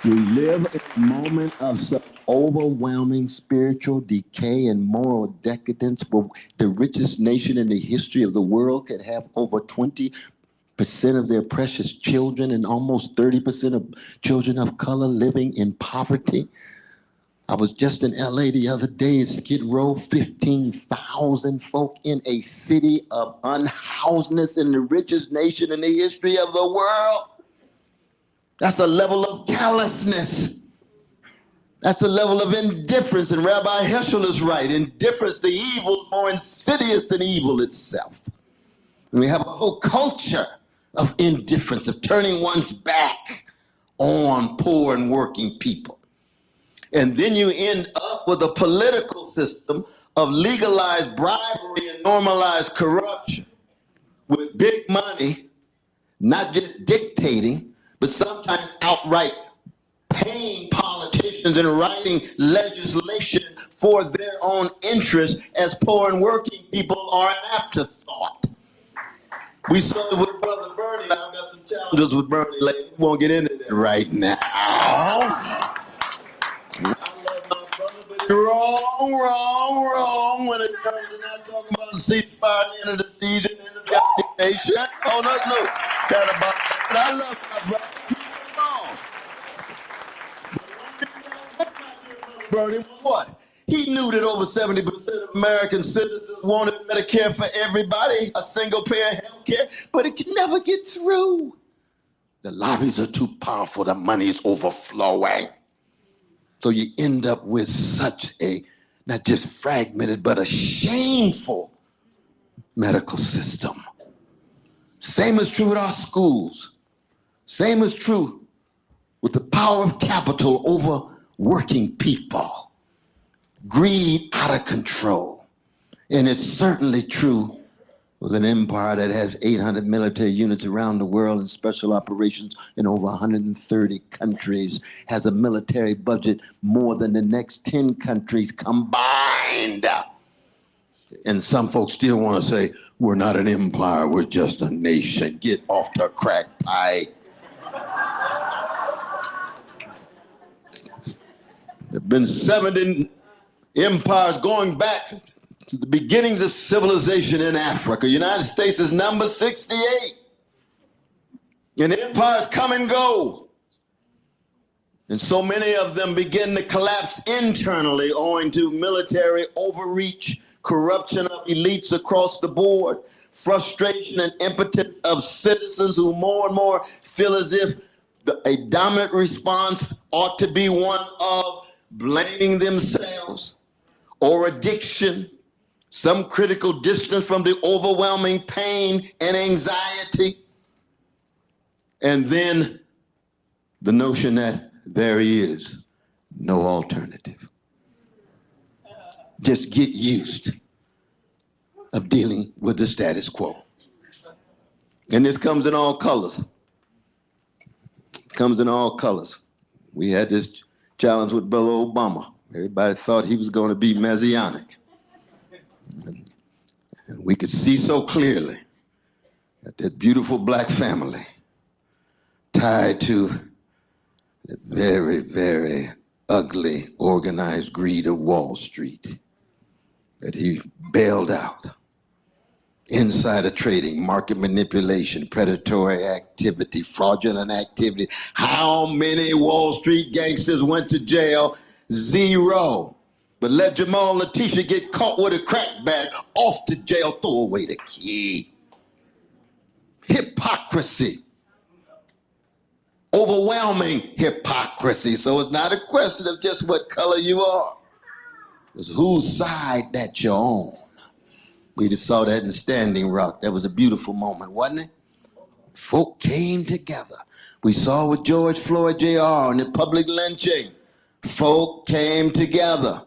We live in a moment of such overwhelming spiritual decay and moral decadence where the richest nation in the history of the world could have over 20% of their precious children and almost 30% of children of color living in poverty. I was just in LA the other day at Skid Row, 15,000 folk in a city of unhousedness in the richest nation in the history of the world. That's a level of callousness. That's a level of indifference. And Rabbi Heschel is right. Indifference to evil is more insidious than evil itself. And we have a whole culture of indifference, of turning one's back on poor and working people. And then you end up with a political system of legalized bribery and normalized corruption with big money, not just dictating, but sometimes outright paying politicians and writing legislation for their own interests as poor and working people are an afterthought. We saw it with Brother Bernie. I've got some challenges with Bernie lately. We won't get into that right now. I love my brother, but wrong when it comes to not talking about the ceasefire, the end of the siege, and the end of the occupation. Oh, no, that about that. But I love my brother. Bernie was what? He knew that over 70% of American citizens wanted Medicare for everybody, a single payer health care, but it can never get through. The lobbies are too powerful, the money is overflowing. So you end up with such a, not just fragmented, but a shameful medical system. Same is true with our schools. Same is true with the power of capital over working people. Greed out of control. And it's certainly true with an empire that has 800 military units around the world and special operations in over 130 countries, has a military budget more than the next 10 countries combined. And some folks still want to say, we're not an empire, we're just a nation. Get off the crack pipe. There have been 70 empires going back to the beginnings of civilization in Africa. United States is number 68. And empires come and go. And so many of them begin to collapse internally owing to military overreach, corruption of elites across the board, frustration and impotence of citizens who more and more feel as if a dominant response ought to be one of blaming themselves or addiction, some critical distance from the overwhelming pain and anxiety. And then the notion that there is no alternative. Just get used of dealing with the status quo. And this comes in all colors. It comes in all colors. We had this challenge with Brother Obama. Everybody thought he was going to be messianic. And we could see so clearly that beautiful black family tied to the very, very ugly organized greed of Wall Street that he bailed out. Insider trading, market manipulation, predatory activity, fraudulent activity. How many Wall Street gangsters went to jail? 0. But let Jamal and Letitia get caught with a crack bag, off to jail, throw away the key. Hypocrisy. Overwhelming hypocrisy. So it's not a question of just what color you are. It's whose side that you're on. We just saw that in Standing Rock. That was a beautiful moment, wasn't it? Folk came together. We saw with George Floyd Jr. and the public lynching. Folk came together.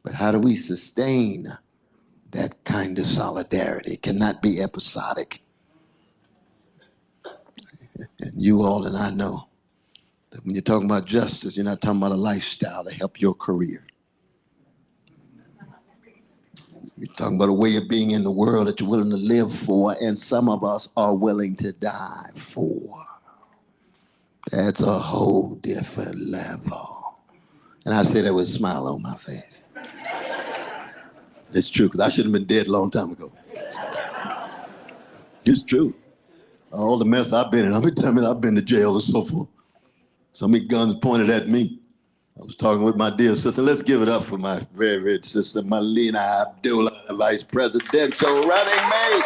But how do we sustain that kind of solidarity? It cannot be episodic. And you all and I know that when you're talking about justice, you're not talking about a lifestyle to help your career. You're talking about a way of being in the world that you're willing to live for, and some of us are willing to die for. That's a whole different level. And I say that with a smile on my face. It's true, because I should have been dead a long time ago. It's true. All the mess I've been in, how many times I've been to jail and so forth. So many guns pointed at me. I was talking with my dear sister. Let's give it up for my very, very sister, Melina Abdullah, the vice presidential running mate.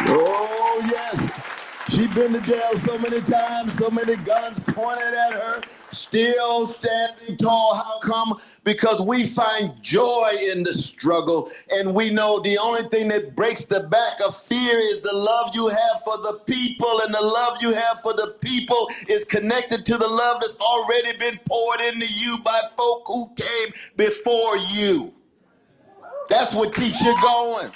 Oh, yes. She's been to jail so many times, so many guns pointed at her, still standing tall. How come? Because we find joy in the struggle, and we know the only thing that breaks the back of fear is the love you have for the people, and the love you have for the people is connected to the love that's already been poured into you by folk who came before you. That's what keeps you going.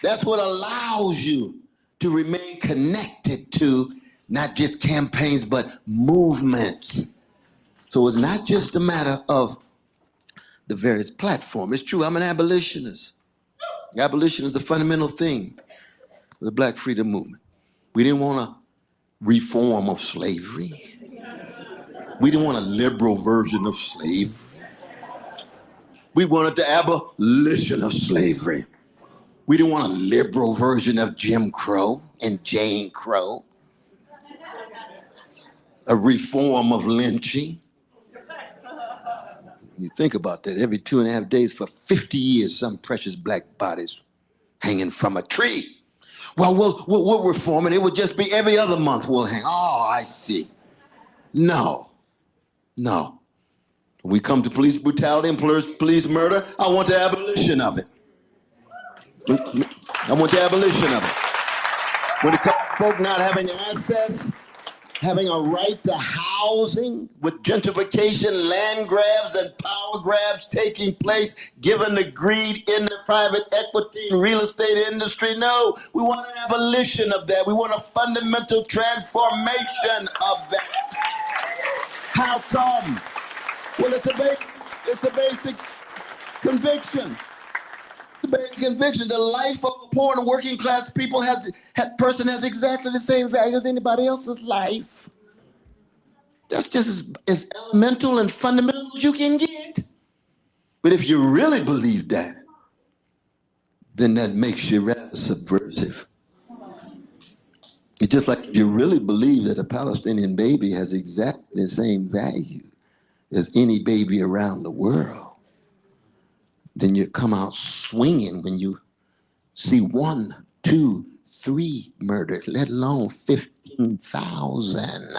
That's what allows you to remain connected to not just campaigns, but movements. So it's not just a matter of the various platforms. It's true, I'm an abolitionist. Abolition is a fundamental thing of the Black freedom movement. We didn't want a reform of slavery. We didn't want a liberal version of slavery. We wanted the abolition of slavery. We didn't want a liberal version of Jim Crow and Jane Crow. A reform of lynching. You think about that, every 2.5 days for 50 years, some precious black bodies hanging from a tree. Well, we'll reform it. It would just be every other month we'll hang. Oh, I see. No. When we come to police brutality and police murder, I want the abolition of it. I want the abolition of it. When it comes to folk not having access, having a right to housing, with gentrification, land grabs, and power grabs taking place, given the greed in the private equity and real estate industry. No, we want an abolition of that. We want a fundamental transformation of that. How come? Well, it's a basic conviction. The basic conviction. The life of a poor and working class person has exactly the same value as anybody else's life. That's just as elemental and fundamental as you can get. But if you really believe that, then that makes you rather subversive. It's just like if you really believe that a Palestinian baby has exactly the same value as any baby around the world, then you come out swinging when you see 1, 2, 3 murdered, let alone 15,000.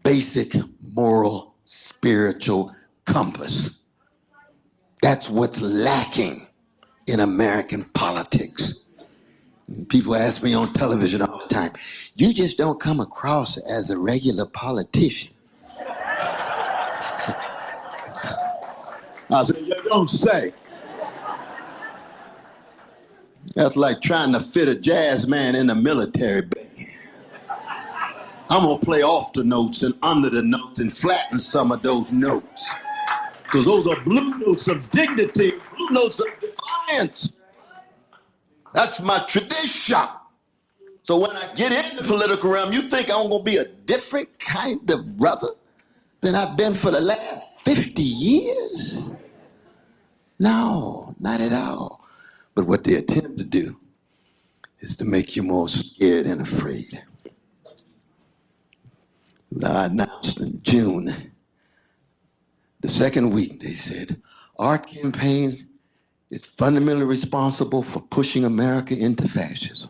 Basic moral, spiritual compass. That's what's lacking in American politics. And people ask me on television all the time, you just don't come across as a regular politician. I said, you don't say. That's like trying to fit a jazz man in a military band. I'm gonna play off the notes and under the notes and flatten some of those notes. Because those are blue notes of dignity, blue notes of defiance. That's my tradition. So when I get in the political realm, you think I'm gonna be a different kind of brother than I've been for the last 50 years? No, not at all. But what they attempt to do is to make you more scared and afraid. I announced in June, the second week, they said, our campaign is fundamentally responsible for pushing America into fascism.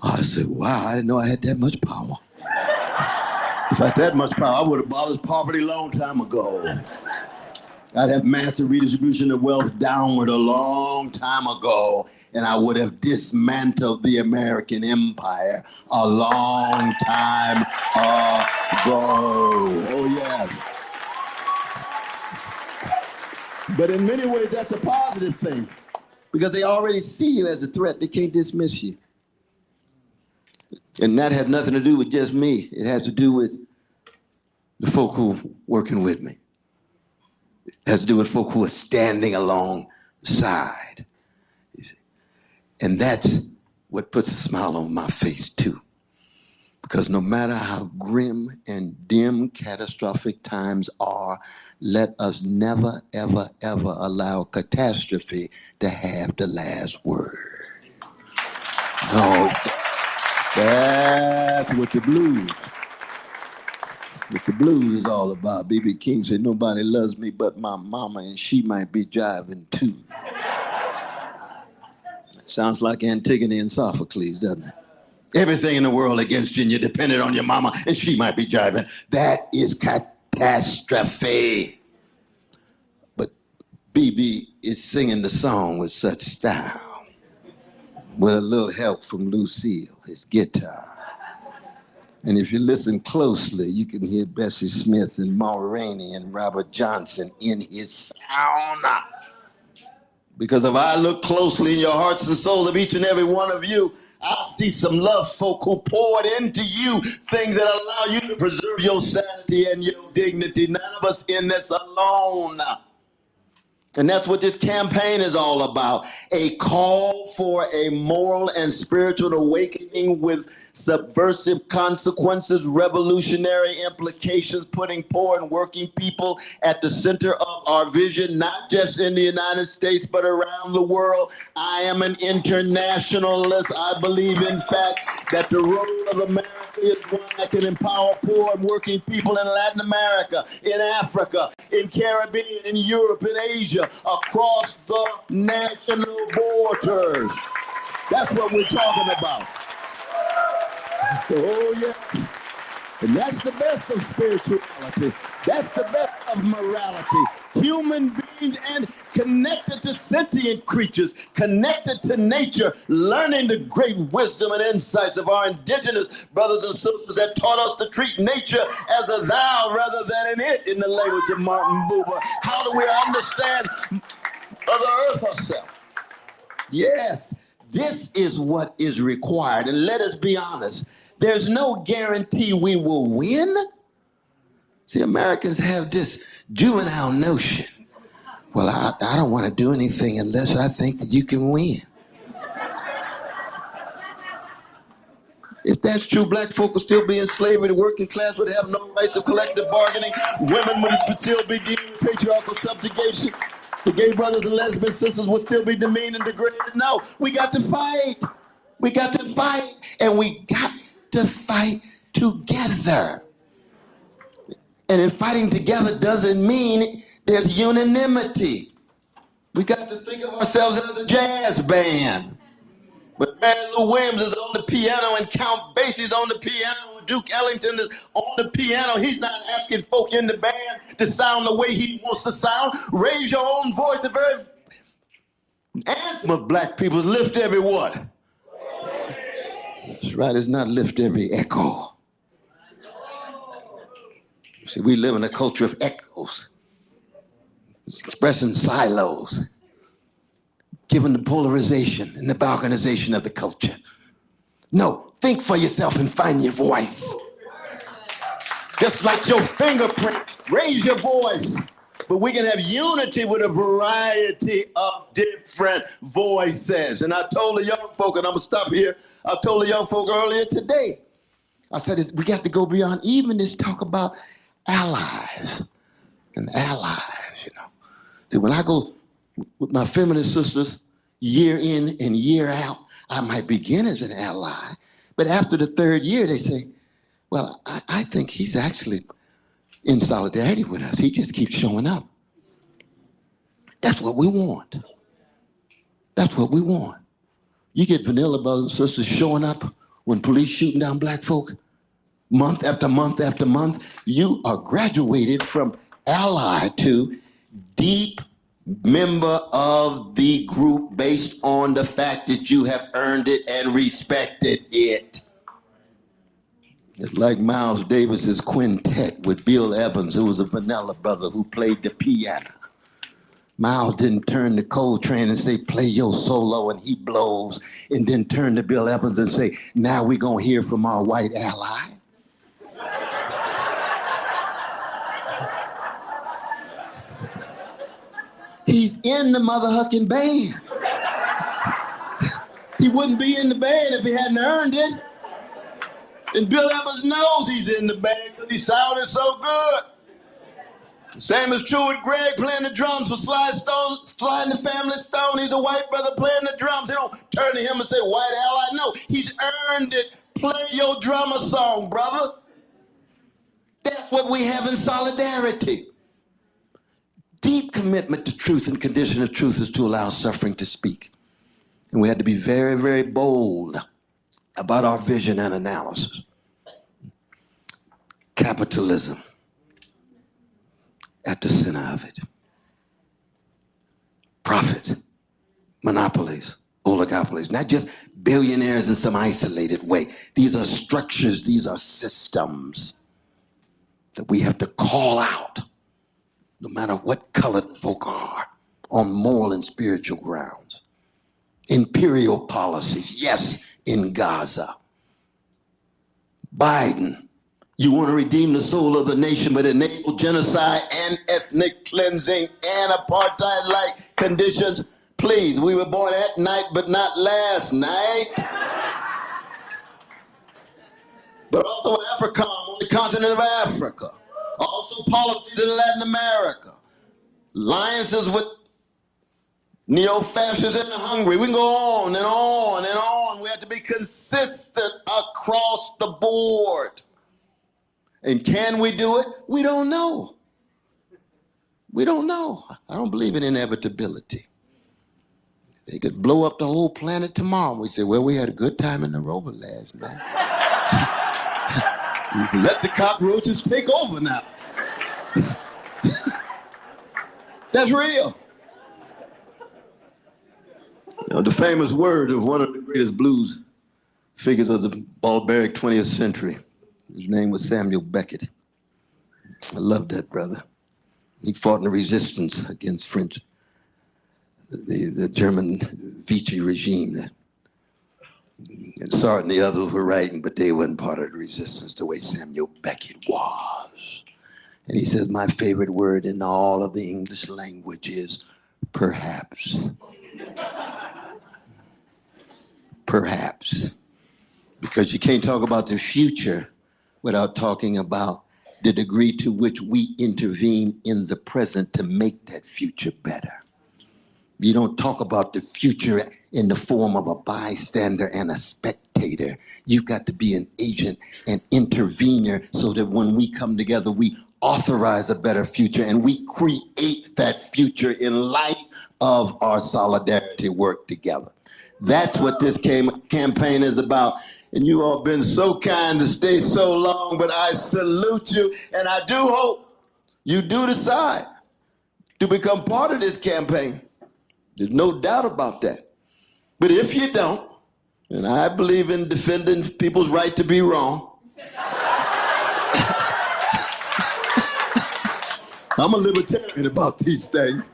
I said, wow, I didn't know I had that much power. If I had that much power, I would have abolished poverty a long time ago. I'd have massive redistribution of wealth downward a long time ago, and I would have dismantled the American empire a long time ago. Oh, yeah. But in many ways, that's a positive thing, because they already see you as a threat. They can't dismiss you. And that had nothing to do with just me. It has to do with the folk who are working with me. It has to do with folk who are standing alongside. And that's what puts a smile on my face, too. Because no matter how grim and dim catastrophic times are, let us never, ever, ever allow catastrophe to have the last word. No, that's what the blues is all about. B.B. King said, nobody loves me but my mama, and she might be jiving too. Sounds like Antigone and Sophocles, doesn't it? Everything in the world against you, and you're dependent on your mama, and she might be jiving. That is catastrophe. But B.B. is singing the song with such style, with a little help from Lucille, his guitar. And if you listen closely, you can hear Bessie Smith and Ma Rainey and Robert Johnson in his sound. Because if I look closely in your hearts and soul of each and every one of you, I see some love folk who poured into you things that allow you to preserve your sanity and your dignity. None of us in this alone. And that's what this campaign is all about. A call for a moral and spiritual awakening with subversive consequences, revolutionary implications, putting poor and working people at the center of our vision, not just in the United States, but around the world. I am an internationalist. I believe, in fact, that the role of America is one that can empower poor and working people in Latin America, in Africa, in Caribbean, in Europe, in Asia, across the national borders. That's what we're talking about. Oh, yeah. And that's the best of spirituality. That's the best of morality. Human beings and connected to sentient creatures, connected to nature, learning the great wisdom and insights of our indigenous brothers and sisters that taught us to treat nature as a thou rather than an it, in the language of Martin Buber. How do we understand Mother Earth herself? Yes, this is what is required. And let us be honest. There's no guarantee we will win. See, Americans have this juvenile notion. Well, I don't want to do anything unless I think that you can win. If that's true, black folk will still be in slavery. The working class would have no rights of collective bargaining. Women would still be dealing with patriarchal subjugation. The gay brothers and lesbian sisters would still be demeaned and degraded. No, we got to fight. We got to fight, and we got to fight together. And in fighting together doesn't mean there's unanimity. We got to think of ourselves as a jazz band. But Mary Lou Williams is on the piano and Count Basie's on the piano and Duke Ellington is on the piano. He's not asking folk in the band to sound the way he wants to sound. Raise your own voice. Anthem of black people is lift every what? That's right, it's not lift every echo. See, we live in a culture of echoes. It's expressing silos, given the polarization and the balkanization of the culture. No, think for yourself and find your voice. Just like your fingerprint, raise your voice. But we can have unity with a variety of different voices. And I told the young folk, and I'm gonna stop here, I told the young folk earlier today, I said, we got to go beyond even this talk about allies and allies, you know. See, when I go with my feminist sisters year in and year out, I might begin as an ally, but after the third year, they say, well, I think he's actually in solidarity with us. He just keeps showing up. That's what we want. That's what we want. You get vanilla brothers and sisters showing up when police shooting down black folk, month after month after month. You are graduated from ally to deep member of the group based on the fact that you have earned it and respected it. It's like Miles Davis's quintet with Bill Evans, who was a vanilla brother who played the piano. Miles didn't turn to Coltrane and say, play your solo, and he blows, and then turn to Bill Evans and say, now we're gonna hear from our white ally. He's in the motherfucking band. He wouldn't be in the band if he hadn't earned it. And Bill Evans knows he's in the band because he sounded so good. Same is true with Greg playing the drums for Sly and the Family Stone. He's a white brother playing the drums. They don't turn to him and say, white ally. No, he's earned it. Play your drummer song, brother. That's what we have in solidarity. Deep commitment to truth and condition of truth is to allow suffering to speak. And we had to be very, very bold about our vision and analysis. Capitalism at the center of it. Profit, monopolies, oligopolies, not just billionaires in some isolated way. These are structures, these are systems that we have to call out, no matter what color the folk are, on moral and spiritual grounds. Imperial policies, yes, in Gaza. Biden, you want to redeem the soul of the nation, but enable genocide and ethnic cleansing and apartheid-like conditions. Please, we were born at night, but not last night. But also AFRICOM on the continent of Africa. Also policies in Latin America. Alliances with neo-fascists in Hungary. We can go on and on and on. We have to be consistent across the board. And can we do it? We don't know. We don't know. I don't believe in inevitability. They could blow up the whole planet tomorrow. We say, well, we had a good time in Naropa last night. Let the cockroaches take over now. That's real. You know, the famous words of one of the greatest blues figures of the barbaric 20th century. His name was Samuel Beckett. I love that brother. He fought in the resistance against French, the German Vichy regime. And Sartre and the others were writing, but they weren't part of the resistance the way Samuel Beckett was. And he says, my favorite word in all of the English language is perhaps. Perhaps. Because you can't talk about the future without talking about the degree to which we intervene in the present to make that future better. You don't talk about the future in the form of a bystander and a spectator. You've got to be an agent and intervener so that when we come together, we authorize a better future and we create that future in light of our solidarity work together. That's what this campaign is about. And you all been so kind to stay so long, but I salute you. And I do hope you do decide to become part of this campaign. There's no doubt about that. But if you don't, and I believe in defending people's right to be wrong, I'm a libertarian about these things.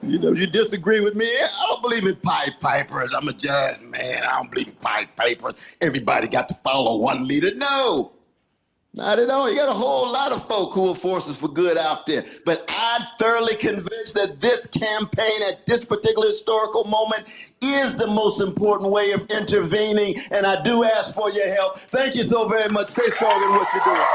You know, you disagree with me, I don't believe in Pied Pipers. I'm a judge, man. I don't believe in Pied Pipers. Everybody got to follow one leader. No, not at all. You got a whole lot of folk who are forces for good out there. But I'm thoroughly convinced that this campaign at this particular historical moment is the most important way of intervening. And I do ask for your help. Thank you so very much. Stay strong in what you're doing.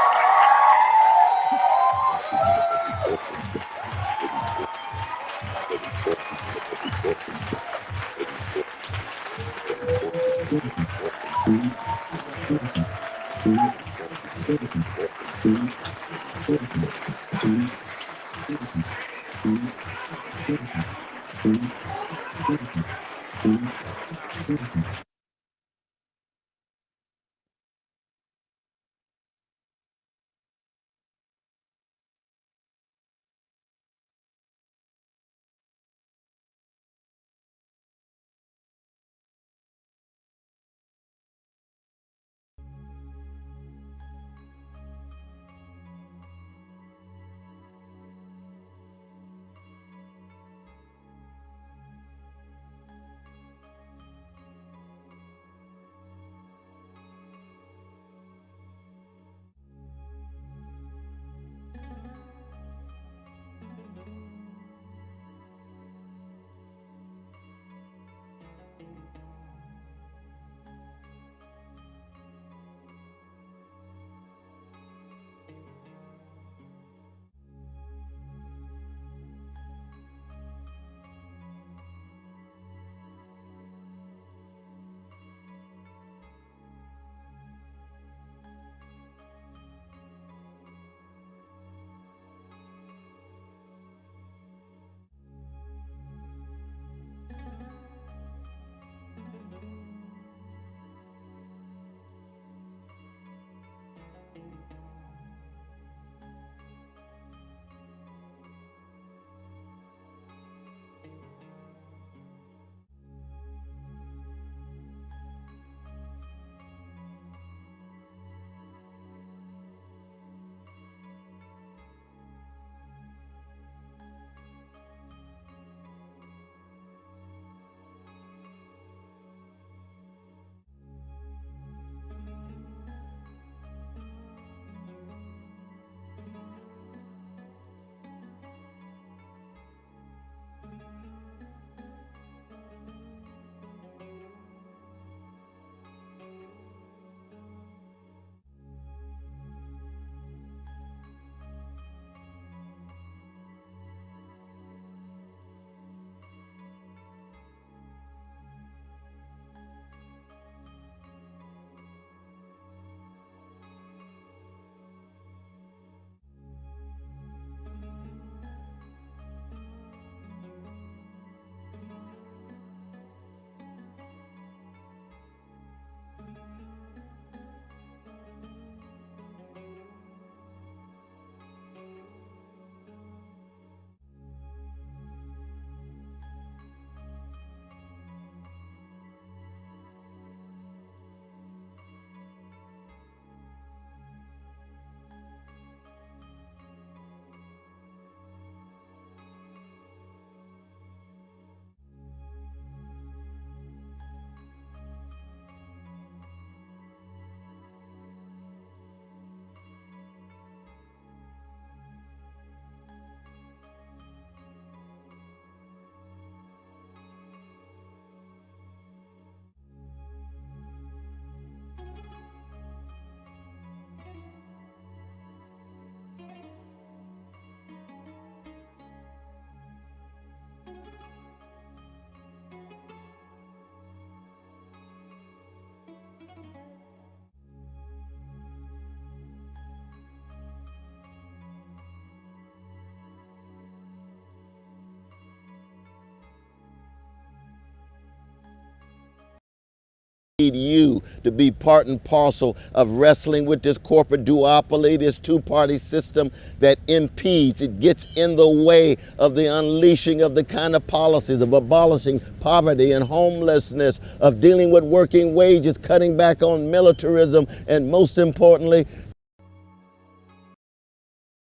You to be part and parcel of wrestling with this corporate duopoly, this two-party system that impedes, it gets in the way of the unleashing of the kind of policies of abolishing poverty and homelessness, of dealing with working wages, cutting back on militarism, and most importantly,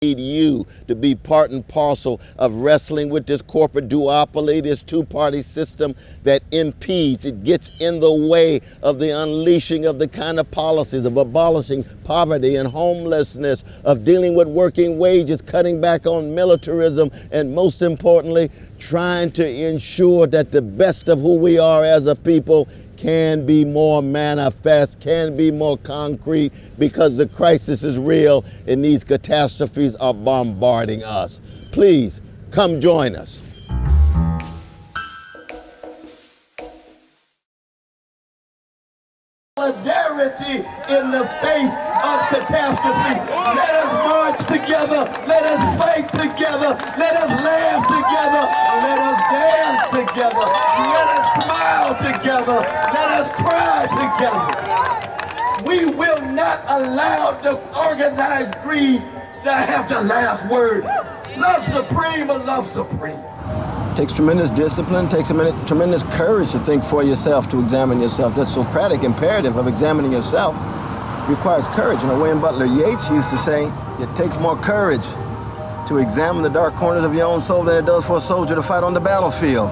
you to be part and parcel of wrestling with this corporate duopoly, this two-party system that impedes, it gets in the way of the unleashing of the kind of policies of abolishing poverty and homelessness, of dealing with working wages, cutting back on militarism, and most importantly, trying to ensure that the best of who we are as a people can be more manifest, can be more concrete, because the crisis is real and these catastrophes are bombarding us. Please come join us. Solidarity in the face of catastrophe. Let us march together. Let us fight together. Let us laugh together. Let us dance together. Let us smile together. Let us cry together. We will not allow the organized greed to have the last word. Love supreme or love supreme. It takes tremendous discipline, takes tremendous courage to think for yourself, to examine yourself. That Socratic imperative of examining yourself requires courage. You know, William Butler Yeats used to say, it takes more courage to examine the dark corners of your own soul than it does for a soldier to fight on the battlefield.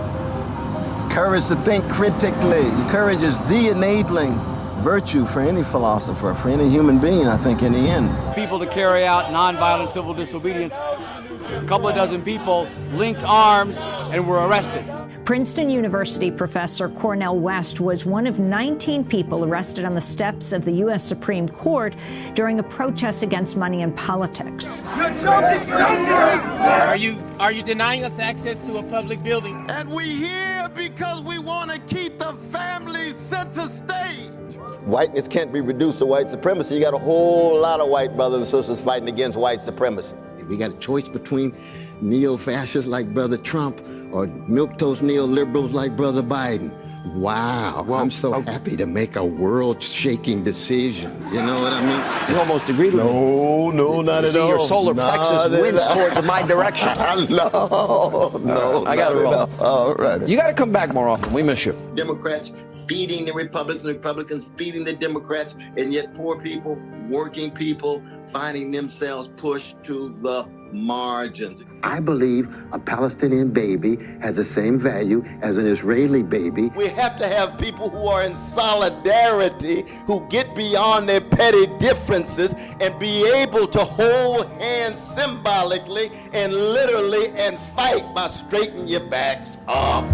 Courage to think critically. Courage is the enabling virtue for any philosopher, for any human being, I think, in the end. People to carry out nonviolent civil disobedience. A couple of dozen people linked arms and were arrested. Princeton University professor Cornel West was one of 19 people arrested on the steps of the U.S. Supreme Court during a protest against money in politics. You're joking, Are you denying us access to a public building? And we here because we want to keep the family center stage. Whiteness can't be reduced to white supremacy. You got a whole lot of white brothers and sisters fighting against white supremacy. We got a choice between neo-fascists like Brother Trump or milquetoast neoliberals like Brother Biden. Wow, well, I'm so happy to make a world-shaking decision. You know what I mean? You almost agreed with me. No, not at all. See, your solar plexus winds towards my direction. No, I got it wrong. All right. You got to come back more often. We miss you. Democrats feeding the Republicans, Republicans feeding the Democrats, and yet poor people, working people, finding themselves pushed to the margins. I believe a Palestinian baby has the same value as an Israeli baby. We have to have people who are in solidarity, who get beyond their petty differences and be able to hold hands symbolically and literally and fight by straightening your backs up.